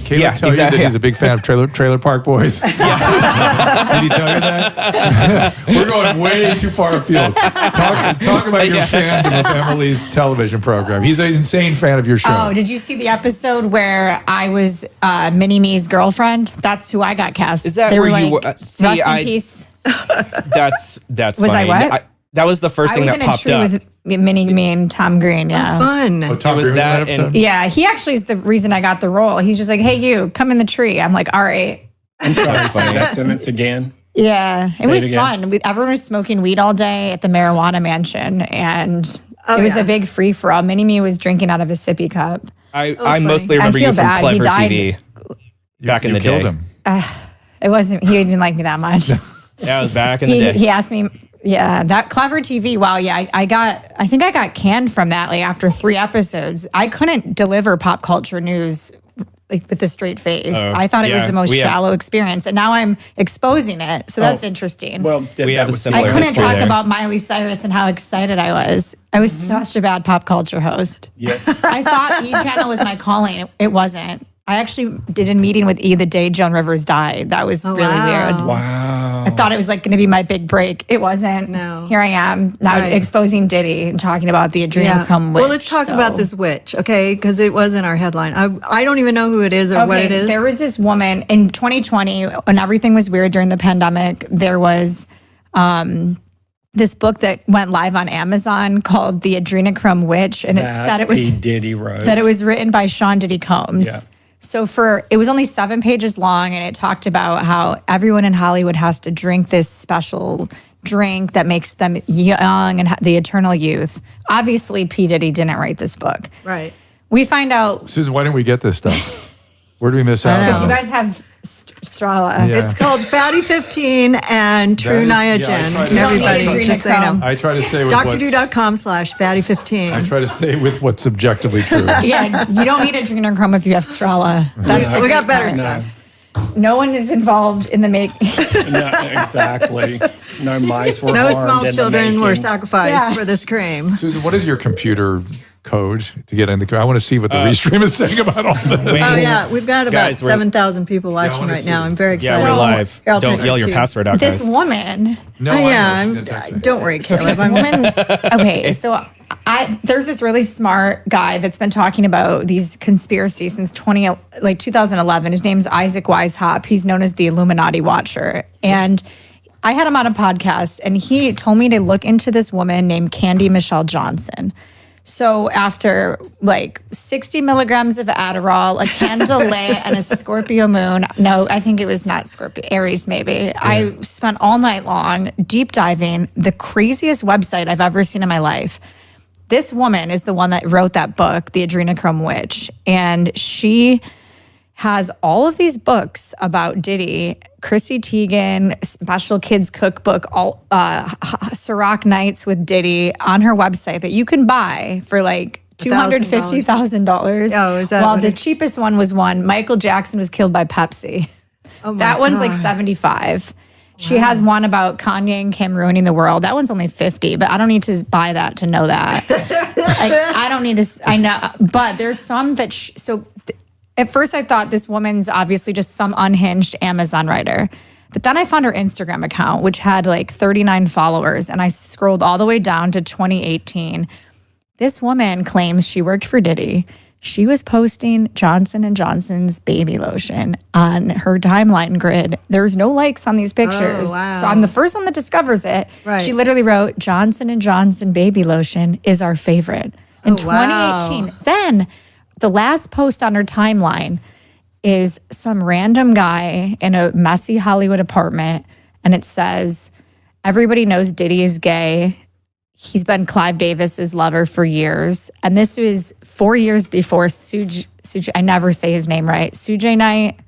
Kaleb tell you that he's a big fan of Trailer Park Boys? Yeah. Did he tell you that? We're going way too far afield. Talk about your fandom of Emilie's television program. He's an insane fan of your show. Oh, did you see the episode where I was Mini-Me's girlfriend? That's who I got cast. Is that they where were you like, were? Rest in peace. That's Was funny. I what? That was the first thing that popped up. I was in a tree with Mini-Me and Tom Green, yeah. Fun. Oh, Tom It was Green that episode? Yeah, he actually is the reason I got the role. He's just like, hey, you, come in the tree. I'm like, all right. I'm sorry, say that sentence again. Yeah, it was again. fun. Everyone was smoking weed all day at the marijuana mansion, and it was a big free-for-all. Mini-Me was drinking out of a sippy cup. I mostly remember I feel you from bad. He Clever died. TV back in the killed day. him. It wasn't, he didn't like me that much. Yeah, it was back in the day. He asked me, that Clever TV. Wow, yeah, I think I got canned from that like after 3 episodes. I couldn't deliver pop culture news like with a straight face. I thought it was the most shallow experience, and now I'm exposing it. So that's interesting. Well, We have a similar I couldn't history talk there. about Miley Cyrus and how excited I was. I was such a bad pop culture host. Yes. I thought E! Channel was my calling. It wasn't. I actually did a meeting with E! the day Joan Rivers died. That was really weird. Wow. I thought it was like going to be my big break. It wasn't. No. Here I am now exposing Diddy and talking about the Adrenochrome witch. Well, let's talk about this witch, okay? Because it was in our headline. I don't even know who it is or what it is. There was this woman in 2020 when everything was weird during the pandemic. There was this book that went live on Amazon called The Adrenochrome Witch, and it said it was P. Diddy wrote. that it was written by Sean Diddy Combs. Yeah. So it was only 7 pages long, and it talked about how everyone in Hollywood has to drink this special drink that makes them young and the eternal youth. Obviously, P. Diddy didn't write this book. Right. We find out Susan, why didn't we get this stuff? Where do we miss out? because on you it? guys have Strala. Yeah. It's called Fatty 15 and True That is- Niagen. yeah, I tried to- Everybody, You don't need just so you know. adrenochrome. I try to stay with DrDo.com/Fatty15. I try to stay with what's subjectively true. Yeah, you don't need Adrenochrome if you have Strala. That's the We got great better part. stuff. No one is involved in the make. No, exactly. No mice were No harmed small in the children were making. sacrificed for this cream. Susan, what is your computer code to get in the? I want to see what the restream is saying about all this. Oh, yeah. We've got about Guys, we're- 7,000 people watching wanna right see. now. I'm very Yeah, excited. we're live. Here, I'll Don't text yell it your to you. password out, This guys. woman. No, Yeah, I know. She didn't text me. don't worry, Caleb. This woman. Okay, so there's this really smart guy that's been talking about these conspiracies since 2011. His name's Isaac Weishaupt. He's known as the Illuminati Watcher, and I had him on a podcast, and he told me to look into this woman named Candy Michelle Johnson. So after like 60 milligrams of Adderall, a Candelet, and a Scorpio moon, no, I think it was not Scorpio, Aries maybe. I spent all night long deep diving the craziest website I've ever seen in my life. This woman is the one that wrote that book, The Adrenochrome Witch, and she has all of these books about Diddy, Chrissy Teigen, Special Kids Cookbook, all Ciroc Nights with Diddy on her website that you can buy for like $250,000. Oh, is that Well, what the it- cheapest one was Michael Jackson was killed by Pepsi. Oh my That one's like God. 75. She has one about Kanye and Kim ruining the world. That one's only 50, but I don't need to buy that to know that. I don't need to, I know, but there's some that, at first I thought this woman's obviously just some unhinged Amazon writer. But then I found her Instagram account, which had like 39 followers, and I scrolled all the way down to 2018. This woman claims she worked for Diddy. She was posting Johnson & Johnson's baby lotion on her timeline grid. There's no likes on these pictures. Oh, wow. So I'm the first one that discovers it. Right. She literally wrote, Johnson & Johnson baby lotion is our favorite. In Oh, wow. 2018. Then the last post on her timeline is some random guy in a messy Hollywood apartment, and it says, everybody knows Diddy is gay. He's been Clive Davis's lover for years. And this was 4 years before Suge, I never say his name right, Suge Knight.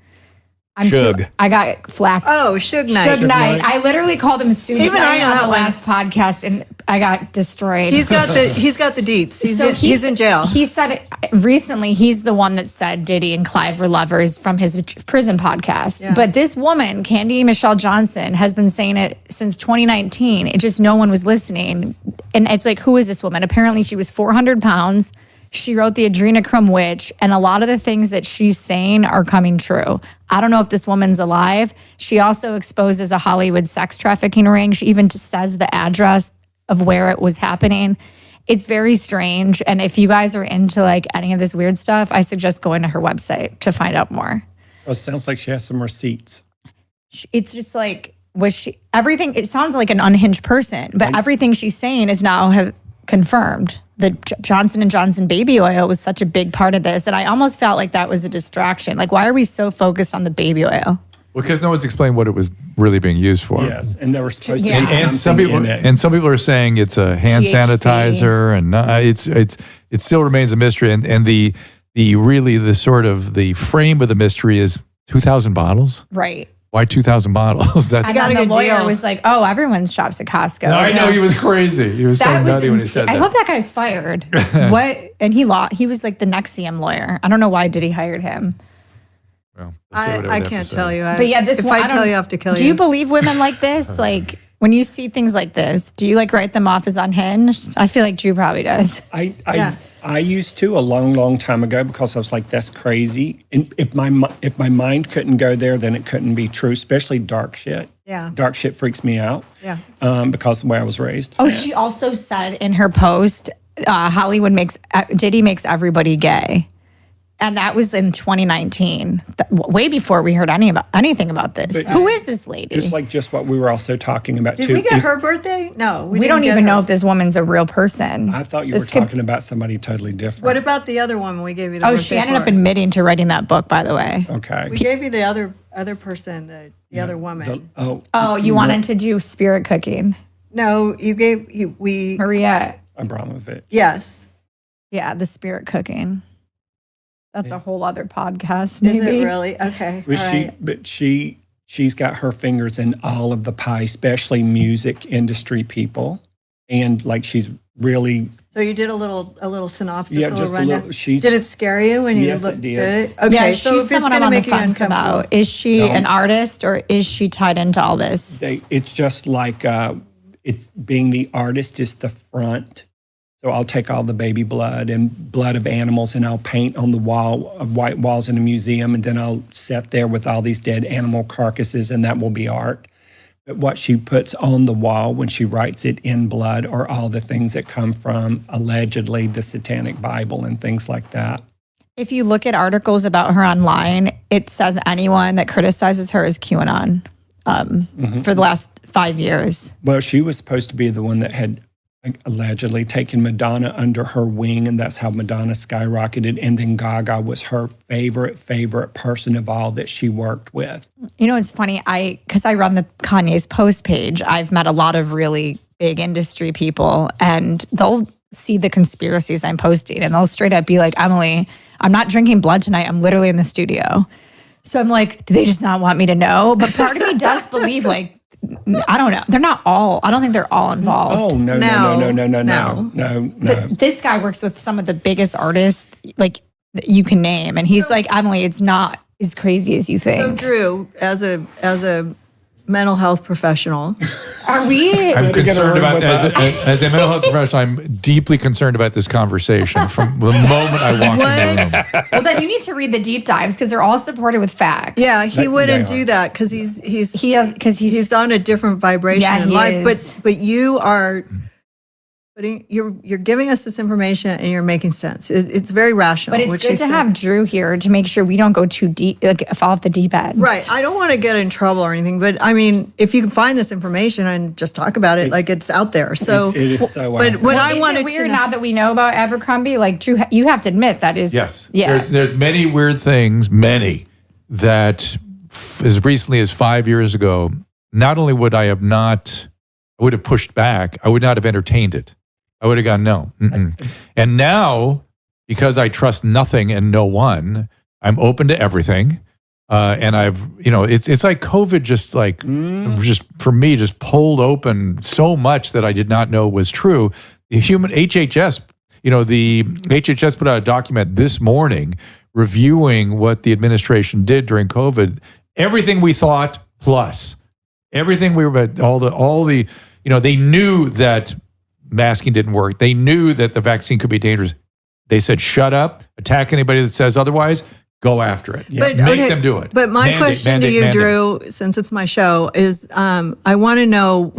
I got flack. Oh, Suge Knight. Suge Knight. I literally called him Suge Even I Knight know on that the one. last podcast, and I got destroyed. He's got the deets. He's in jail. He said it, recently he's the one that said Diddy and Clive were lovers from his prison podcast. Yeah. But this woman, Candy Michelle Johnson, has been saying it since 2019. It just no one was listening. And it's like, who is this woman? Apparently she was 400 pounds. She wrote the Adrenochrome Witch, and a lot of the things that she's saying are coming true. I don't know if this woman's alive. She also exposes a Hollywood sex trafficking ring. She even says the address of where it was happening. It's very strange. And if you guys are into like any of this weird stuff, I suggest going to her website to find out more. Oh, it sounds like she has some receipts. It's just like, everything, it sounds like an unhinged person, but everything she's saying is now have confirmed. The Johnson & Johnson baby oil was such a big part of this. And I almost felt like that was a distraction. Like, why are we so focused on the baby oil? Well, because no one's explained what it was really being used for. Yes, and there were supposed to be Yeah. And something in it. some people are saying it's a hand GHB. sanitizer, and it still remains a mystery. And the sort of the frame of the mystery is 2,000 bottles. Right. Why 2,000 bottles? That's And got a then the good lawyer deal. was like, oh, everyone shops at Costco. No, I know he was crazy. He was so That was nutty when he insane. said that. I hope that guy's fired. What? And he was like the Nexium lawyer. I don't know why Diddy hired him. Well, we'll see what I have can't to say. tell you. But yeah, if I tell you, I have to kill you. Do you believe women like this? Like when you see things like this, do you like write them off as unhinged? I feel like Drew probably does. I used to a long, long time ago because I was like, that's crazy. And if my mind couldn't go there, then it couldn't be true, especially dark shit. Yeah. Dark shit freaks me out. Yeah. Because of the way I was raised. Oh, she also said in her post, Diddy makes everybody gay. And that was in 2019, way before we heard anything about this. But Who is this lady? Just what we were also talking about Did too. we get her birthday? No, We didn't don't get even her. know if this woman's a real person. I thought you This were could- talking about somebody totally different. What about the other one we gave you? The Oh, birthday she ended for? up admitting to writing that book, by the way. Okay. We gave you the other person, the other woman. Oh, you wanted to do spirit cooking. No, we Maria. Abramovich. yes. Yeah, the spirit cooking. That's a whole other podcast, Is maybe. it really? Okay. But all right. she's got her fingers in all of the pie, especially music industry people, and like she's really. So you did a little synopsis, Yeah, a little just a rundown. little- Did it scare you when you Yes, looked it did. at it? Okay, Yeah, so she's if it's someone going I'm to on the make you fence uncomfortable, about. Is she an artist or is she tied into all this? It's just like it's being the artist is the front. So I'll take all the baby blood and blood of animals and I'll paint on the wall of white walls in a museum, and then I'll sit there with all these dead animal carcasses, and that will be art. But what she puts on the wall when she writes it in blood are all the things that come from allegedly the Satanic Bible and things like that. If you look at articles about her online, it says anyone that criticizes her is QAnon for the last 5 years. Well, she was supposed to be the one that had allegedly taken Madonna under her wing, and that's how Madonna skyrocketed. And then Gaga was her favorite person of all that she worked with. You know, it's funny. Because I run the Kanye's post page, I've met a lot of really big industry people, and they'll see the conspiracies I'm posting, and they'll straight up be like, Emilie, I'm not drinking blood tonight. I'm literally in the studio. So I'm like, do they just not want me to know? But part of me does believe, like, I don't know. They're not all. I don't think they're all involved. Oh, no. But this guy works with some of the biggest artists, like, that you can name, and he's like, Emilie, it's not as crazy as you think. So Drew, as a mental health professional, Are we? I'm concerned about with as a mental health professional. I'm deeply concerned about this conversation from the moment I walked in the room. Well, then you need to read the deep dives because they're all supported with facts. yeah, he wouldn't they do are. that because he's on a different vibration Yeah, in he life. is. But you are you're giving us this information and you're making sense. It's very rational. But it's which good he to said. have Drew here to make sure we don't go too deep, like fall off the deep end. Right. I don't want to get in trouble or anything, but I mean, if you can find this information and just talk about it, like it's out there. So, It is so but out what there. I Is wanted it weird to now that we know about Abercrombie? Like Drew, you have to admit that is Yes. Yeah. There's many weird things, many. that as recently as 5 years ago, not only would I would have pushed back, I would not have entertained it. I would have gone, no. And now, because I trust nothing and no one, I'm open to everything. And it's like COVID just for me, just pulled open so much that I did not know was true. The HHS put out a document this morning reviewing what the administration did during COVID. Everything we thought plus everything they knew that masking didn't work. They knew that the vaccine could be dangerous. They said, shut up, attack anybody that says otherwise, go after it. But, Make them do it. But my question to you, Drew, since it's my show, is I want to know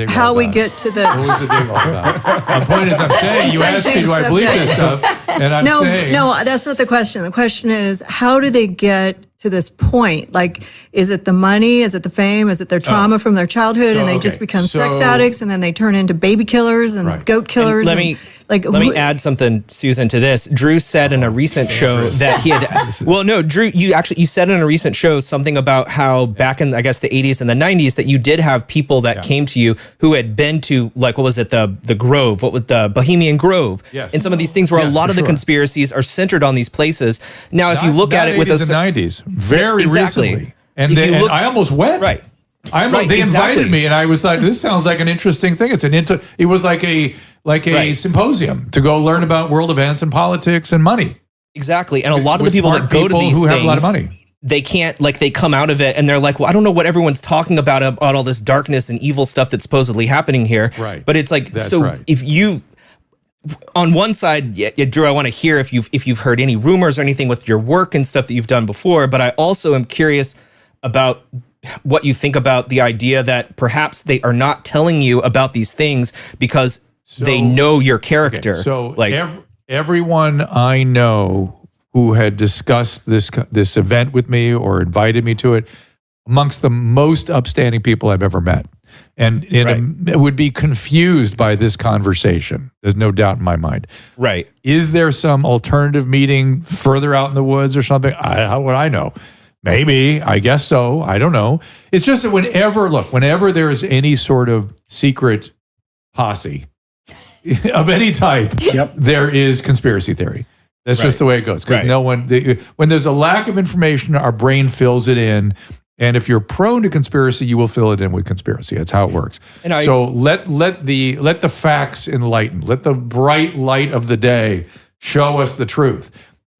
how we get to the... What was the dig all about? My point is, I'm saying, you asked me, do I believe this stuff? And I'm saying... No, that's not the question. The question is, how do they get to this point? Like, is it the money? Is it the fame? Is it their trauma from their childhood and they just become sex addicts and then they turn into baby killers and goat killers? And let me add something, Susan, to this. Drew said in a recent show that he had... Drew, you said in a recent show something about how back in, I guess, the 80s and the 90s that you did have people that came to you who had been to, like, what was it, the Grove? What was the Bohemian Grove? Yes. And some of these things where a lot of the conspiracies are centered on these places. Now, if you look at it with the 90s, very recently, and I almost went. Right. They invited me, and I was like, "This sounds like an interesting thing." It was like a symposium to go learn about world events and politics and money. Exactly, and a lot of the people that go to these who things have a lot of money, they can't, they come out of it and they're like, well, I don't know what everyone's talking about all this darkness and evil stuff that's supposedly happening here. Right. But it's like, if you, on one side, Drew, I want to hear if you've heard any rumors or anything with your work and stuff that you've done before, but I also am curious about what you think about the idea that perhaps they are not telling you about these things because they know your character. Okay, so everyone I know who had discussed this event with me or invited me to it, amongst the most upstanding people I've ever met, and would be confused by this conversation. There's no doubt in my mind. Right. Is there some alternative meeting further out in the woods or something? How would I know? Maybe. I guess so. I don't know. It's just that whenever there is any sort of secret posse of any type, there is conspiracy theory. That's just the way it goes. Because when there's a lack of information, our brain fills it in. And if you're prone to conspiracy, you will fill it in with conspiracy. That's how it works. So let the facts enlighten. Let the bright light of the day show us the truth,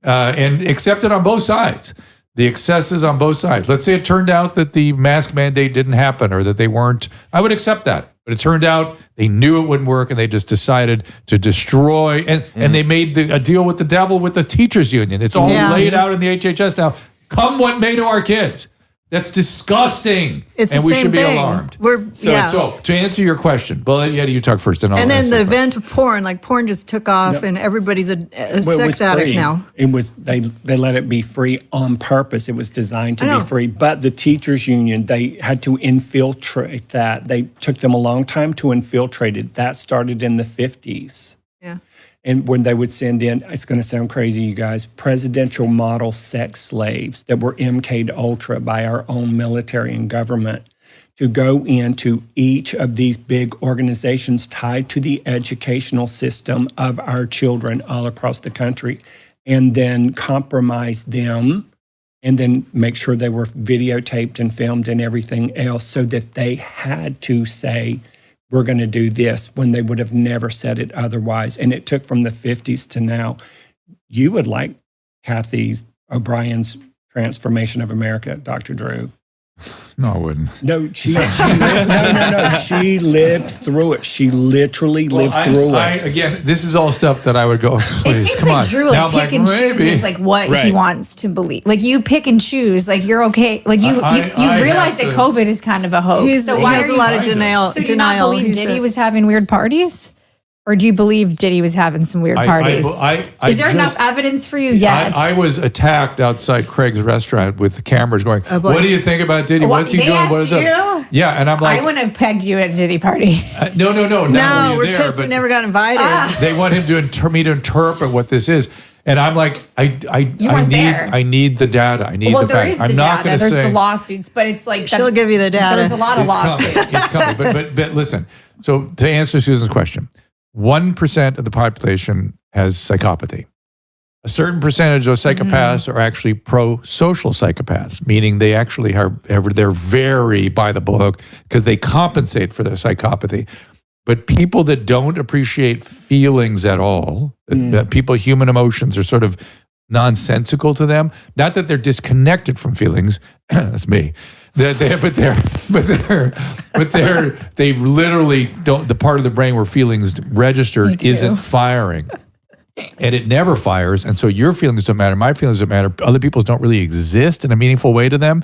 and accept it on both sides. The excesses on both sides. Let's say it turned out that the mask mandate didn't happen or that they weren't. I would accept that. But it turned out they knew it wouldn't work and they just decided to destroy. And they made a deal with the devil with the teachers union. It's all laid out in the HHS now. Come what may to our kids. That's disgusting. And we should be alarmed. So to answer your question, well, you talk first. And then the event of porn, porn just took off and everybody's a sex addict now. It was, they let it be free on purpose. It was designed to be free. But the teachers union, they had to infiltrate that. They took them a long time to infiltrate it. That started in the 50s. Yeah. And when they would send in, it's going to sound crazy, you guys, presidential model sex slaves that were MK'd ultra by our own military and government to go into each of these big organizations tied to the educational system of our children all across the country, and then compromise them and then make sure they were videotaped and filmed and everything else so that they had to say, we're going to do this, when they would have never said it otherwise. And it took from the 50s to now. You would like Kathy O'Brien's Transformation of America, Dr. Drew. No, I wouldn't. No, she lived through it. She literally lived through it. Again, this is all stuff that I would go, please, it seems come like on. Drew pick and chooses what he wants to believe. You pick and choose. You're okay. You realize that COVID is kind of a hoax. So why has a lot of denial? So do you not believe Diddy was having weird parties? Or do you believe Diddy was having some weird parties? Is there enough evidence for you yet? I was attacked outside Craig's restaurant with the cameras going, what do you think about Diddy? What's he doing? What is it? Yeah, and I'm like... I wouldn't have pegged you at a Diddy party. No. No, we're pissed we never got invited. They want me to interpret what this is. And I'm like, I need the data. I need the there facts. is I'm the not data. going to There's say the lawsuits, but it's like She'll give you the data. There's a lot of lawsuits. It's coming. But listen. So to answer Susan's question, 1% of the population has psychopathy. A certain percentage of psychopaths are actually pro-social psychopaths, meaning they actually they're very by the book because they compensate for their psychopathy. But people that don't appreciate feelings at all, that human emotions are sort of nonsensical to them. Not that they're disconnected from feelings. That's me. They literally don't. The part of the brain where feelings registered isn't firing. And it never fires. And so your feelings don't matter. My feelings don't matter. Other people's don't really exist in a meaningful way to them.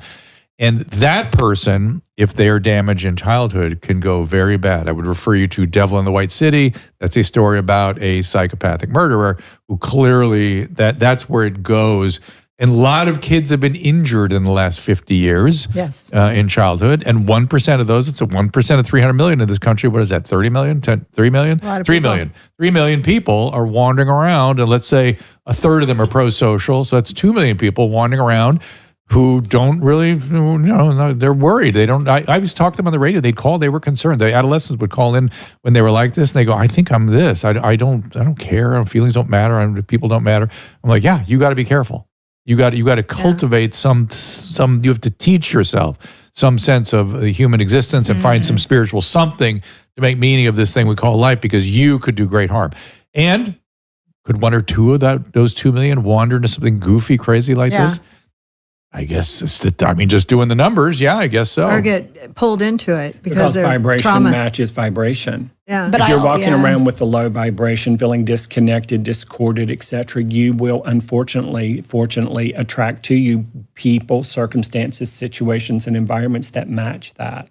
And that person, if they are damaged in childhood, can go very bad. I would refer you to Devil in the White City. That's a story about a psychopathic murderer who clearly, that's where it goes. And a lot of kids have been injured in the last 50 years in childhood. And 1% of those, it's a 1% of 300 million in this country. What is that, 30 million? 3 million? 3 million. 3 million people are wandering around. And let's say a third of them are pro-social. So that's 2 million people wandering around who don't really, they're worried. They don't, I was talking to them on the radio. They'd call, they were concerned. The adolescents would call in when they were like this and they go, I think I'm this. I don't care. Feelings don't matter. People don't matter. I'm like, yeah, you got to be careful. You got to cultivate some. You have to teach yourself some sense of the human existence and find some spiritual something to make meaning of this thing we call life, because you could do great harm. And could one or two of those 2 million wander into something goofy, crazy like this? I guess just doing the numbers. Yeah, I guess so. Or get pulled into it because vibration trauma matches vibration. Yeah. But if you're walking around with a low vibration, feeling disconnected, discorded, etc., you will fortunately attract to you people, circumstances, situations, and environments that match that.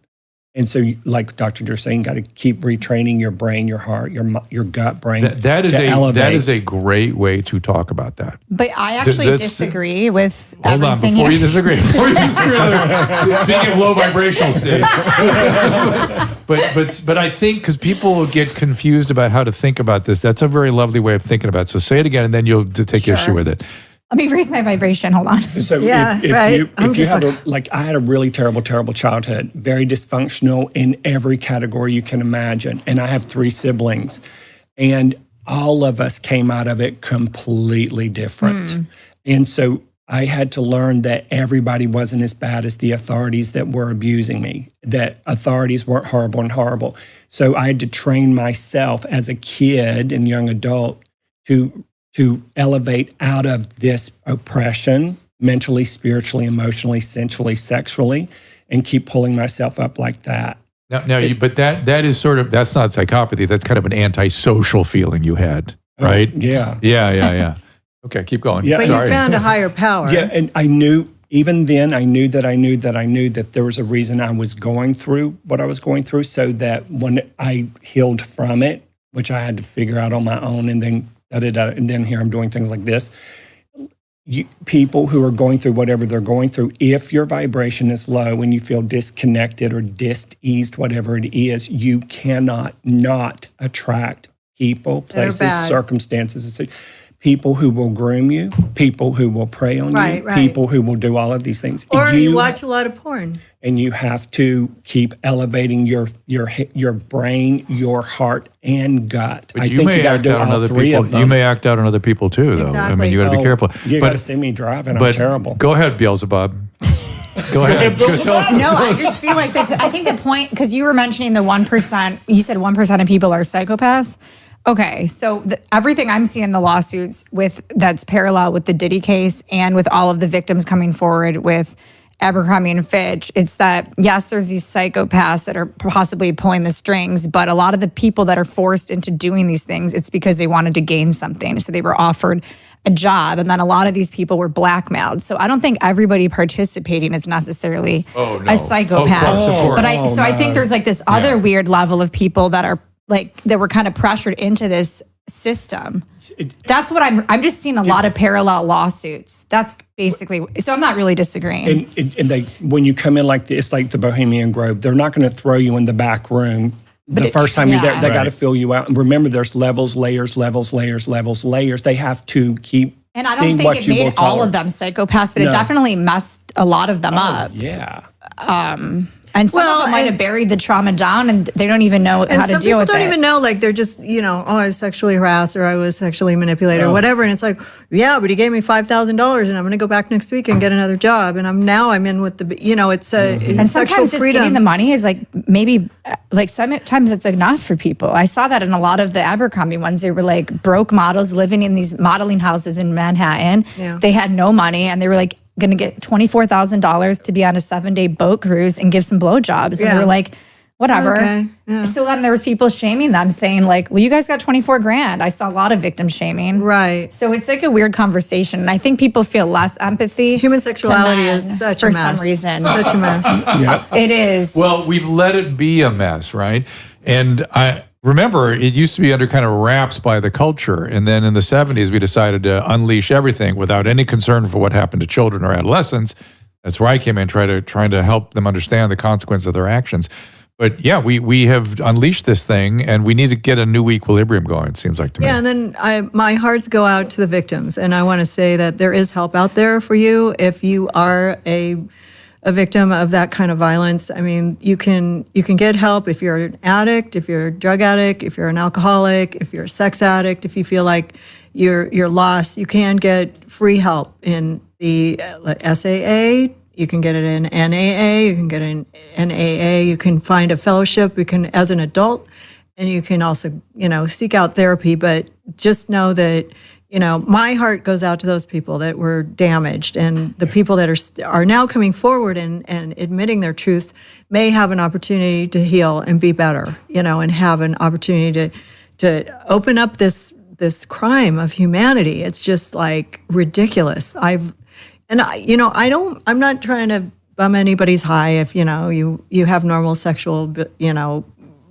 And so, like Dr. Drew saying, got to keep retraining your brain, your heart, your gut brain. That is a great way to talk about that. But I actually disagree with Hold on, before you disagree. Speaking of low vibrational states. but I think because people get confused about how to think about this, that's a very lovely way of thinking about it. So say it again, and then you'll take issue with it. Let me raise my vibration. Hold on. So if you have I had a really terrible childhood, very dysfunctional in every category you can imagine. And I have 3 siblings, and all of us came out of it completely different. And so I had to learn that everybody wasn't as bad as the authorities that were abusing me, that authorities weren't horrible. So I had to train myself as a kid and young adult to elevate out of this oppression, mentally, spiritually, emotionally, sensually, sexually, and keep pulling myself up like that. But that is sort of, that's not psychopathy. That's kind of an antisocial feeling you had, right? Yeah. Okay, keep going. Yeah, but you found a higher power. Yeah, and I knew, even then, I knew that there was a reason I was going through what I was going through, so that when I healed from it, which I had to figure out on my own, and then and then here I'm doing things like this. People who are going through whatever they're going through, if your vibration is low and you feel disconnected or diseased, whatever it is, you cannot not attract people, places, circumstances, people who will groom you, people who will prey on you, people who will do all of these things. Or you watch a lot of porn. And you have to keep elevating your brain, your heart, and gut. But you got to do all 3 of them. You may act out on other people too, though. Exactly. I mean, you got to be careful. You got to see me driving. I'm terrible. Go ahead, Beelzebub. Go ahead. I just feel like I think the point, because you were mentioning the 1%. You said 1% of people are psychopaths. Okay, so everything I'm seeing in the lawsuits that's parallel with the Diddy case and with all of the victims coming forward with Abercrombie and Fitch, it's that, yes, there's these psychopaths that are possibly pulling the strings, but a lot of the people that are forced into doing these things, it's because they wanted to gain something. So they were offered a job, and then a lot of these people were blackmailed. So I don't think everybody participating is necessarily a psychopath. I think there's like this other weird level of people that are that were kind of pressured into this system. That's what I'm just seeing a lot of parallel lawsuits. That's basically, so I'm not really disagreeing. And when you come in like this, like the Bohemian Grove, they're not going to throw you in the back room The first time you're there, they got to Right. fill you out. And remember, there's levels, layers. They have to keep And I don't seeing think what it you will made all tolerate. of them psychopaths, but No. it definitely messed a lot of them up. Yeah. And some Well, of them might and- have buried the trauma down and they don't even know And how to some deal people with don't it. even know, like they're just, I was sexually harassed or I was sexually manipulated or whatever. And it's like, yeah, but he gave me $5,000 and I'm going to go back next week and get another job. And I'm in with the, it's a And it's sexual sometimes just freedom. getting the money is like maybe like sometimes it's enough for people. I saw that in a lot of the Abercrombie ones. They were like broke models living in these modeling houses in Manhattan. Yeah. They had no money and they were like going to get $24,000 to be on a 7-day boat cruise and give some blowjobs. And Yeah. they were like, whatever. Okay, yeah. So then there was people shaming them saying like, well, you guys got 24 grand. I saw a lot of victim shaming. Right. So it's like a weird conversation. And I think people feel less empathy. Human to sexuality men is such for a mess. some reason. Such a mess. Yeah. It is. Well, we've let it be a mess, right? And I remember it used to be under kind of wraps by the culture. And then in the 70s, we decided to unleash everything without any concern for what happened to children or adolescents. That's where I came in, trying to help them understand the consequence of their actions. But yeah, we have unleashed this thing and we need to get a new equilibrium going, it seems like to me. Yeah, and then my hearts go out to the victims, and I want to say that there is help out there for you if you are a victim of that kind of violence. I mean, you can get help if you're an addict, if you're a drug addict, if you're an alcoholic, if you're a sex addict, if you feel like you're lost, you can get free help in the SAA. You can get it in NAA, you can get it in NAA, you can find a fellowship, you can as an adult, and you can also, seek out therapy, but just know that, my heart goes out to those people that were damaged, and the people that are now coming forward and admitting their truth may have an opportunity to heal and be better, and have an opportunity to open up this crime of humanity. It's just like ridiculous. I'm not trying to bum anybody's high if, you have normal sexual,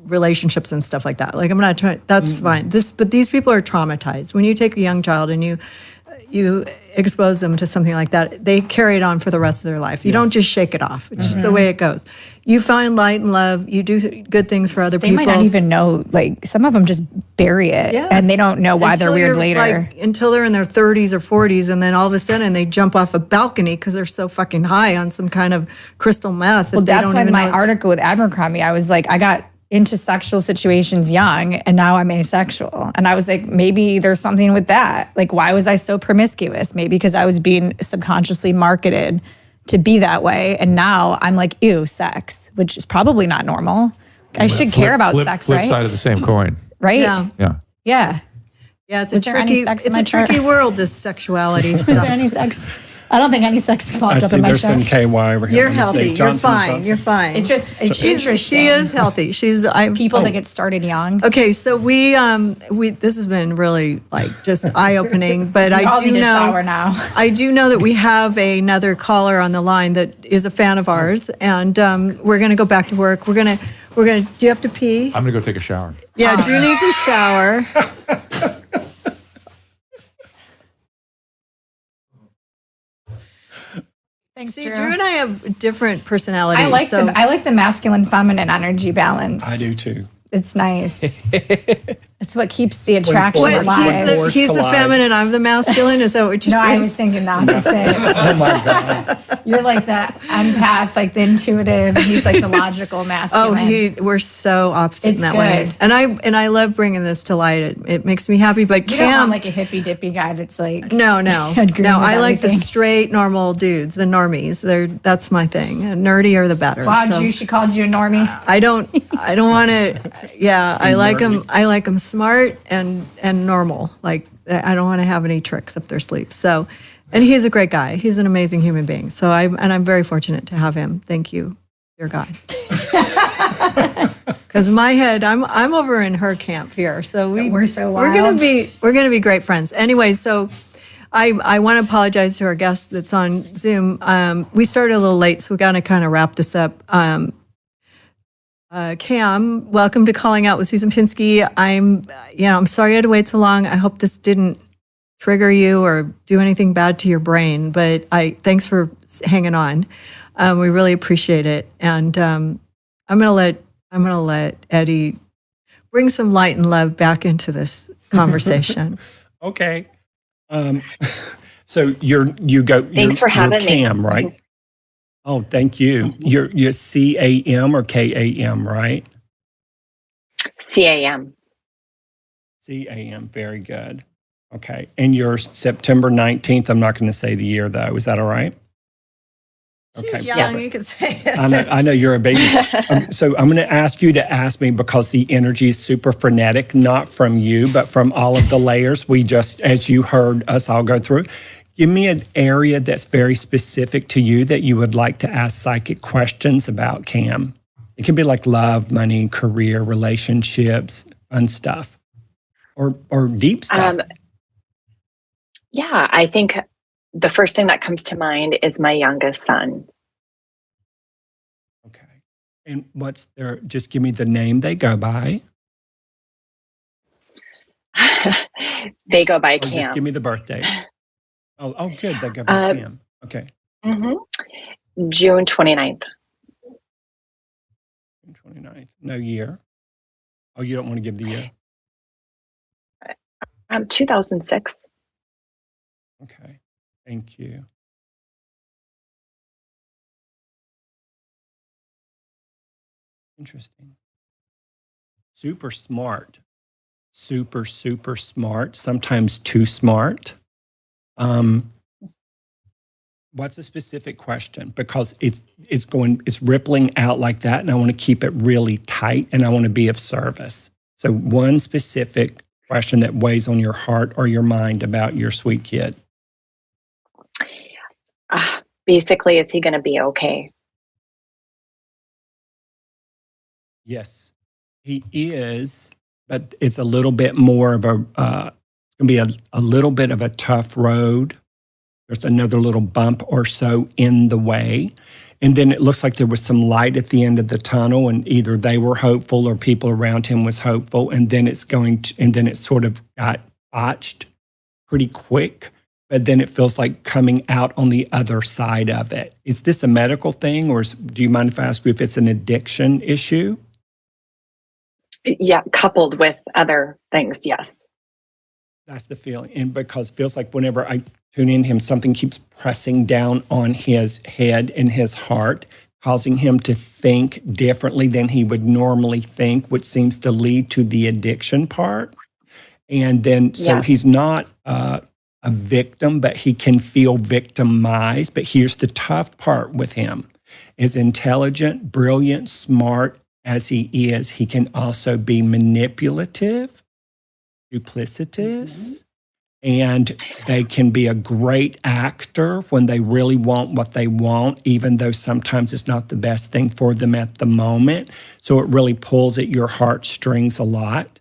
relationships and stuff like that. Like, I'm not trying, that's fine. But these people are traumatized. When you take a young child and you expose them to something like that, they carry it on for the rest of their life. You don't just shake it off. It's just the way it goes. You find light and love. You do good things for other They people. might not even know, like some of them just bury it Yeah. and they don't know why they're weird later. Until they're in their 30s or 40s, and then all of a sudden they jump off a balcony because they're so fucking high on some kind of crystal meth. Well, they that's don't why even my know it's- article with Abercrombie, I was like, I got into sexual situations young and now I'm asexual. And I was like, maybe there's something with that. Like, why was I so promiscuous? Maybe because I was being subconsciously marketed to be that way. And now I'm like, ew, sex, which is probably not normal. I should care about sex, flip right? side of the same coin. Right? Yeah. Yeah. Yeah. Yeah, it's Was a there any tricky, sex in it's my a tricky chart? world, this sexuality Is there stuff. any sex? I don't think any sex popped I'd up say in my there's some chart. KY over here. You're Let me see. healthy. You're Johnson & fine. Johnson. You're fine. It's interesting. She is healthy. People that get started young. Okay, so we this has been really like just eye opening, but We all I do need a know shower now. I do know that we have another caller on the line that is a fan of ours, and we're gonna go back to work. We're gonna. Do you have to pee? I'm going to go take a shower. Yeah, Drew needs a shower. Thanks, See, Drew. Drew and I have different personalities. I like the masculine feminine energy balance. I do too. It's nice. It's what keeps the attraction What, alive. Force He's the collide. feminine, I'm the masculine. Is that what you're No, I saying? was thinking the opposite. Oh my God. You're like the empath, like the intuitive. He's like the logical masculine. We're so opposite It's in that way. good. And I love bringing this to light. It makes me happy. But You don't Cam, want like a hippy dippy guy that's like no, agreeing with I like the everything. straight, normal dudes, the normies. That's my thing. Nerdier the better. Wow, So she called you a normie. I don't want to. Yeah, I like them. nerdy. I like them smart and normal. Like, I don't want to have any tricks up their sleeves. So, and he's a great guy. He's an amazing human being. So I'm very fortunate to have him. Thank you, dear God. Because my head, I'm over in her camp here. So We're so we're gonna wild. be great friends. Anyway, so I want to apologize to our guest that's on Zoom. We started a little late, so we got to kind of wrap this up. Cam, welcome to Calling Out with Susan Pinsky. I'm sorry I had to wait so long. I hope this didn't trigger you or do anything bad to your brain, but thanks for hanging on. We really appreciate it. And I'm gonna let Eddie bring some light and love back into this conversation. Okay. So Thanks for having me. Cam, right? Oh, thank you. You're CAM or KAM, right? CAM. CAM, very good. Okay. And you're September 19th. I'm not going to say the year though. Is that all right? She's young, you can say it. I know you're a baby. So I'm going to ask you to ask me, because the energy is super frenetic, not from you, but from all of the layers we just, as you heard us all go through. Give me an area that's very specific to you that you would like to ask psychic questions about, Cam. It can be like love, money, career, relationships, fun stuff, or deep stuff. Yeah, I think the first thing that comes to mind is my youngest son. Okay. And what's their, just give me the name they go by. They go by Or Cam. just give me the birthday. Oh, good. They go by Cam. Okay. June 29th. June 29th. No year. Oh, you don't want to give the year? 2006. Okay. Thank you. Interesting. Super smart. Super, super smart. Sometimes too smart. What's a specific question? Because it's rippling out like that, and I want to keep it really tight, and I want to be of service. So one specific question that weighs on your heart or your mind about your sweet kid. Basically, is he going to be okay? Yes, he is, but it's a little bit more of it's going to be a little bit of a tough road. There's another little bump or so in the way. And then it looks like there was some light at the end of the tunnel, and either they were hopeful or people around him was hopeful. And then it sort of got botched pretty quick. But then it feels like coming out on the other side of it. Is this a medical thing, or do you mind if I ask you if it's an addiction issue? Yeah, coupled with other things, yes. That's the feeling. And because it feels like whenever I tune in him, something keeps pressing down on his head and his heart, causing him to think differently than he would normally think, which seems to lead to the addiction part. And then, so he's not a victim, but he can feel victimized. But here's the tough part with him. As intelligent, brilliant, smart as he is, he can also be manipulative, duplicitous, and they can be a great actor when they really want what they want, even though sometimes it's not the best thing for them at the moment. So it really pulls at your heartstrings a lot.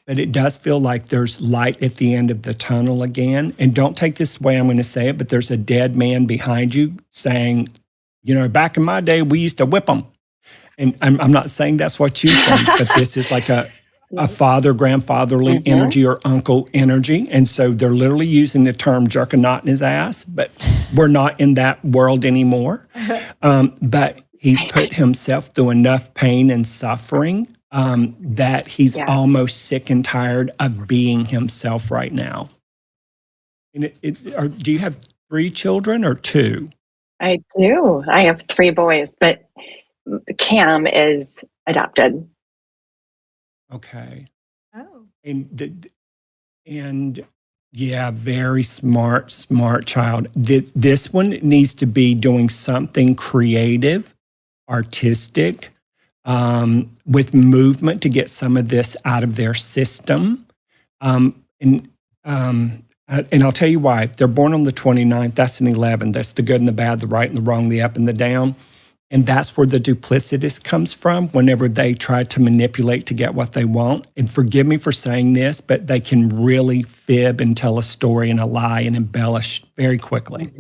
But it does feel like there's light at the end of the tunnel again. And don't take this the way I'm going to say it, but there's a dead man behind you saying, you know, back in my day, we used to whip them. And I'm not saying that's what you think, but this is like a father, grandfatherly energy or uncle energy. And so they're literally using the term jerk a knot in his ass, but we're not in that world anymore. But he put himself through enough pain and suffering that he's almost sick and tired of being himself right now. And do you have 3 children or 2? I do. I have 3 boys, but Cam is adopted. Okay. Oh. And yeah, very smart child. This one needs to be doing something creative, artistic, with movement to get some of this out of their system. And I'll tell you why. They're born on the 29th. That's an 11. That's the good and the bad, the right and the wrong, the up and the down. And that's where the duplicitous comes from whenever they try to manipulate to get what they want. And forgive me for saying this, but they can really fib and tell a story and a lie and embellish very quickly.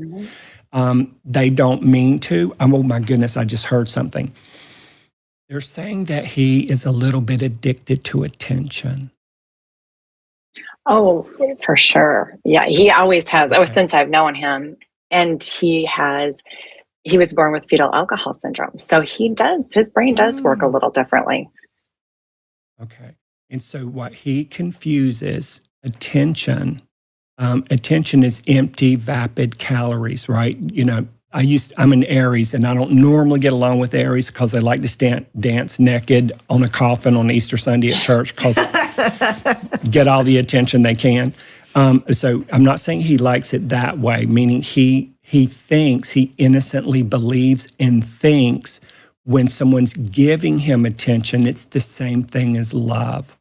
They don't mean to. Oh my goodness, I just heard something. They're saying that he is a little bit addicted to attention. Oh, for sure. Yeah, he always has. Okay. Since I've known him. And he was born with fetal alcohol syndrome. So his brain does work a little differently. Okay. And so what he confuses attention, attention is empty, vapid calories, right? You know, I'm an Aries, and I don't normally get along with Aries because they like to dance naked on a coffin on Easter Sunday at church because get all the attention they can. So I'm not saying he likes it that way, meaning he innocently believes and thinks when someone's giving him attention, it's the same thing as love.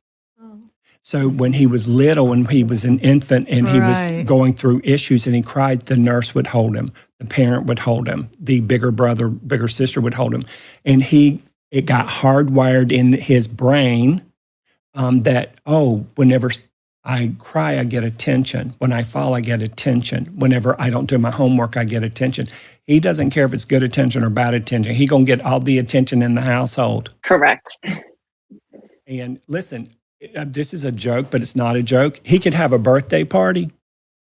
So when he was little, when he was an infant and he was going through issues and he cried, the nurse would hold him, the parent would hold him, the bigger brother, bigger sister would hold him. And it got hardwired in his brain that, whenever I cry, I get attention. When I fall, I get attention. Whenever I don't do my homework, I get attention. He doesn't care if it's good attention or bad attention. He's going to get all the attention in the household. Correct. And listen, this is a joke, but it's not a joke. He could have a birthday party.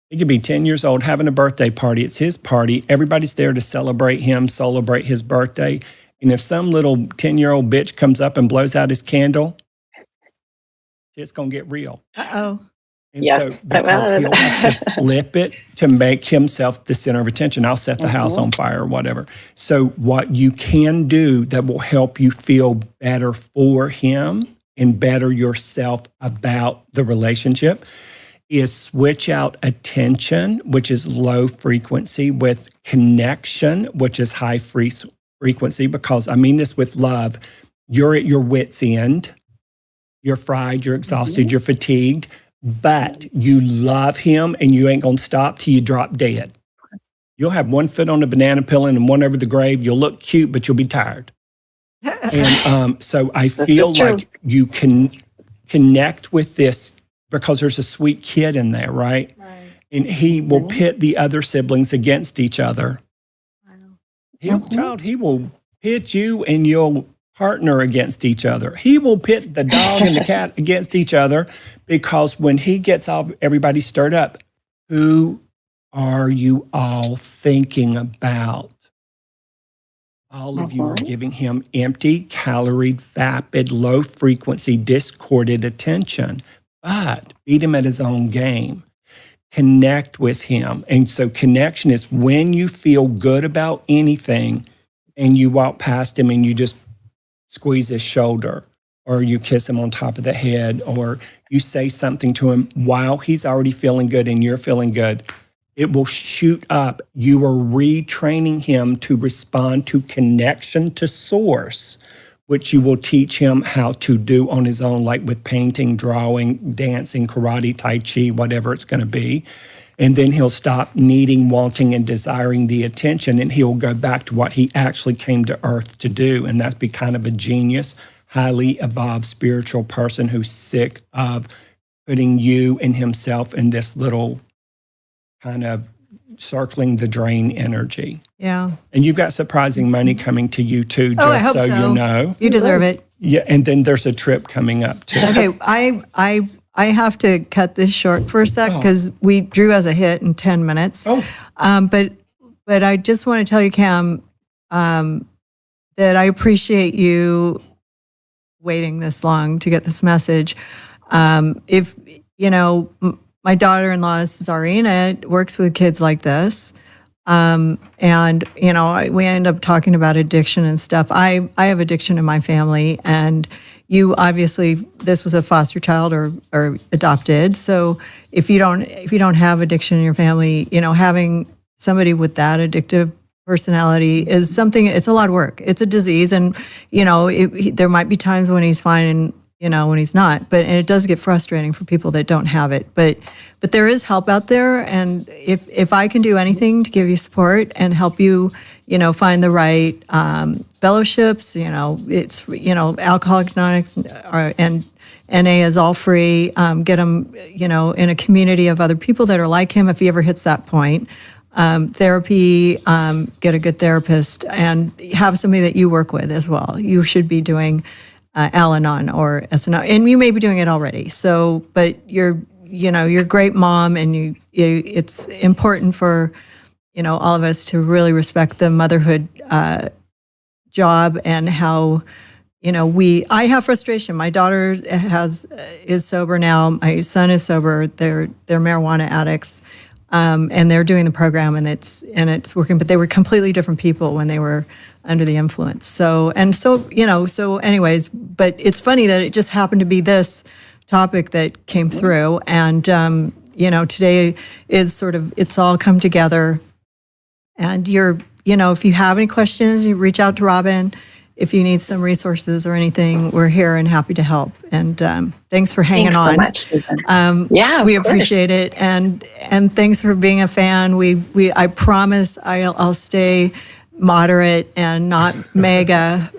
He could be 10 years old having a birthday party. It's his party. Everybody's there to celebrate him, celebrate his birthday. And if some little 10-year-old bitch comes up and blows out his candle, it's going to get real. Uh-oh. And so because he'll have to flip it to make himself the center of attention. I'll set the house on fire or whatever. So what you can do that will help you feel better for him and better yourself about the relationship is switch out attention, which is low frequency, with connection, which is high frequency, because I mean this with love. You're at your wit's end. You're fried, you're exhausted, you're fatigued, but you love him and you ain't going to stop till you drop dead. You'll have one foot on the banana peel and one over the grave. You'll look cute, but you'll be tired. And so I feel like you can connect with this because there's a sweet kid in there, right? And he will pit the other siblings against each other. He will pit you and your partner against each other. He will pit the dog and the cat against each other because when he gets everybody stirred up, who are you all thinking about? All of you are giving him empty, caloried, vapid, low frequency, discorded attention. But beat him at his own game. Connect with him. And so connection is when you feel good about anything and you walk past him and you just squeeze his shoulder, or you kiss him on top of the head, or you say something to him while he's already feeling good and you're feeling good, it will shoot up. You are retraining him to respond to connection to source, which you will teach him how to do on his own, like with painting, drawing, dancing, karate, tai chi, whatever it's going to be. And then he'll stop needing, wanting, and desiring the attention, and he'll go back to what he actually came to earth to do, and that's be kind of a genius, highly evolved spiritual person who's sick of putting you and himself in this little kind of circling the drain energy. Yeah. And you've got surprising money coming to you too, just I hope so. you know. You deserve it. Yeah, and then there's a trip coming up too. Okay, I have to cut this short for a sec because we drew as a hit in 10 minutes. But I just want to tell you, Cam, that I appreciate you waiting this long to get this message. If, my daughter-in-law, Czarina, works with kids like this. And, we end up talking about addiction and stuff. I have addiction in my family, and you obviously, this was a foster child or adopted. So if you don't have addiction in your family, having somebody with that addictive personality is something, it's a lot of work. It's a disease. And, there might be times when he's fine and, when he's not, and it does get frustrating for people that don't have it, but there is help out there. And if I can do anything to give you support and help you, find the right fellowships, it's, Alcoholics Anonymous and NA is all free. Get him, in a community of other people that are like him if he ever hits that point. Therapy, get a good therapist, and have somebody that you work with as well. You should be doing Al-Anon or SNO, and you may be doing it already. So, but you're a great mom, and it's important for, all of us to really respect the motherhood job and how, I have frustration. My daughter is sober now. My son is sober. They're marijuana addicts, and they're doing the program, and it's working. But they were completely different people when they were under the influence. So anyways, but it's funny that it just happened to be this topic that came through, and today is sort of, it's all come together. And if you have any questions, you reach out to Robin. If you need some resources or anything, we're here and happy to help. And thanks for hanging on. Thanks so much, Susan. We appreciate it, and thanks for being a fan. I promise I'll stay moderate and not mega.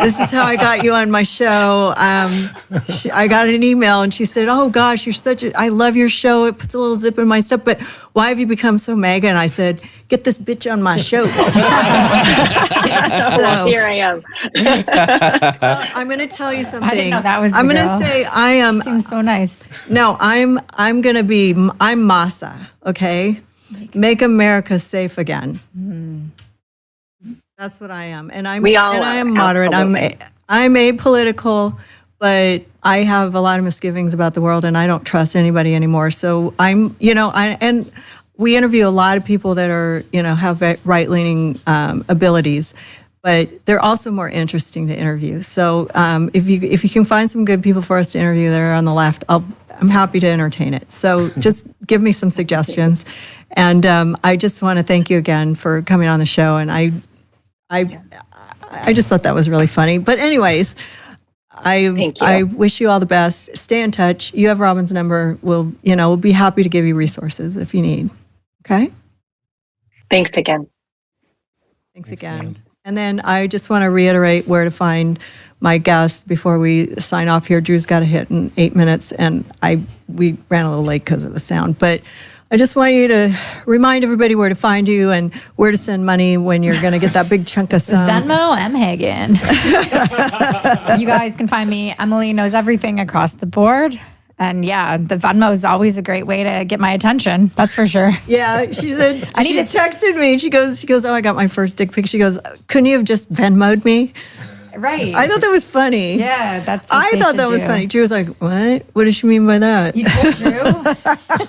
This is how I got you on my show. I got an email and she said, "Oh gosh, I love your show. It puts a little zip in my step, but why have you become so mega?" And I said, "Get this bitch on my show." Well, here I am. I'm going to tell you something. I didn't know that was I'm going to say I am. She seems so nice. No, I'm Masa. Okay. Make America safe again. That's what I am, and I am moderate. Absolutely. I'm apolitical, but I have a lot of misgivings about the world, and I don't trust anybody anymore. So and we interview a lot of people that are have right-leaning abilities, but they're also more interesting to interview. So if you can find some good people for us to interview that are on the left, I'm happy to entertain it. So just give me some suggestions. And I just want to thank you again for coming on the show. And I just thought that was really funny. But anyways, Thank you. I wish you all the best. Stay in touch. You have Robin's number. We'll be happy to give you resources if you need. Okay? Thanks again. Thanks again. And then I just want to reiterate where to find my guest before we sign off here. Drew's got a hit in 8 minutes, and we ran a little late because of the sound. But I just want you to remind everybody where to find you and where to send money when you're going to get that big chunk of some. Venmo, M. Hagen. You guys can find me. Emilie knows everything across the board. And yeah, the Venmo is always a great way to get my attention. That's for sure. Yeah, she said, she texted me and she goes, "Oh, I got my first dick pic." She goes, "Couldn't you have just Venmo'd me?" Right. I thought that was funny. Yeah, that's what I they thought should that was do. funny. Drew was like, "What? What does she mean by that?" You told Drew?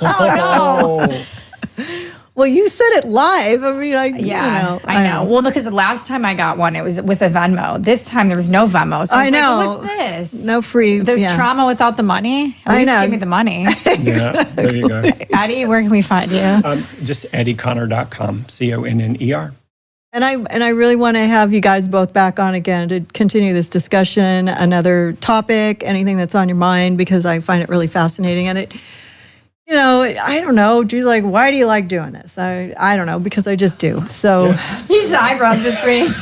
Oh, no. Well, you said it live. I mean, I know. Well, because the last time I got one, it was with a Venmo. This time there was no Venmo. So I was know. like, well, what's this? No free. There's trauma without the money. At least give me the money. Yeah, there you go. Eddie, where can we find you? Just EddieConnor.com, CONNER. And I really want to have you guys both back on again to continue this discussion, another topic, anything that's on your mind, because I find it really fascinating. And it, I don't know. Do you why do you like doing this? I don't know, because I just do. So His eyebrows just raised.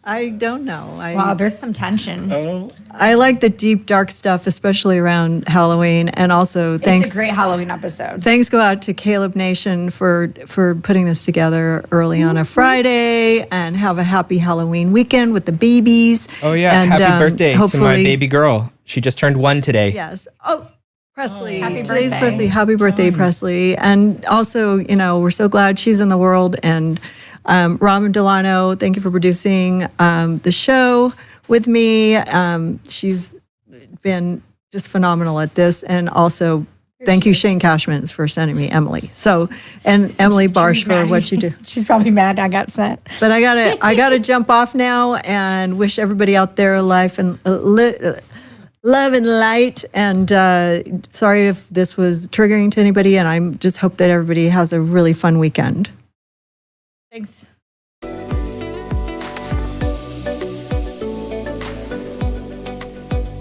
I don't know. Wow, there's some tension. Oh, I like the deep, dark stuff, especially around Halloween. And also, It's a great Halloween episode. Thanks go out to Kaleb Nation for putting this together early on a Friday, and have a happy Halloween weekend with the babies. Oh yeah, and, happy birthday to my hopefully- baby girl. She just turned 1 today. Yes. Oh, Presley. Happy Today's birthday. Presley. Happy birthday, Presley. And also, we're so glad she's in the world. And Robin Delano, thank you for producing the show with me. She's been just phenomenal at this. And also, thank you, Shane Cashman, for sending me Emilie. So, and Emilie Barsh for what you do. She's probably mad I got sent. But I gotta jump off now and wish everybody out there life and love and light. And sorry if this was triggering to anybody. And I just hope that everybody has a really fun weekend. Thanks.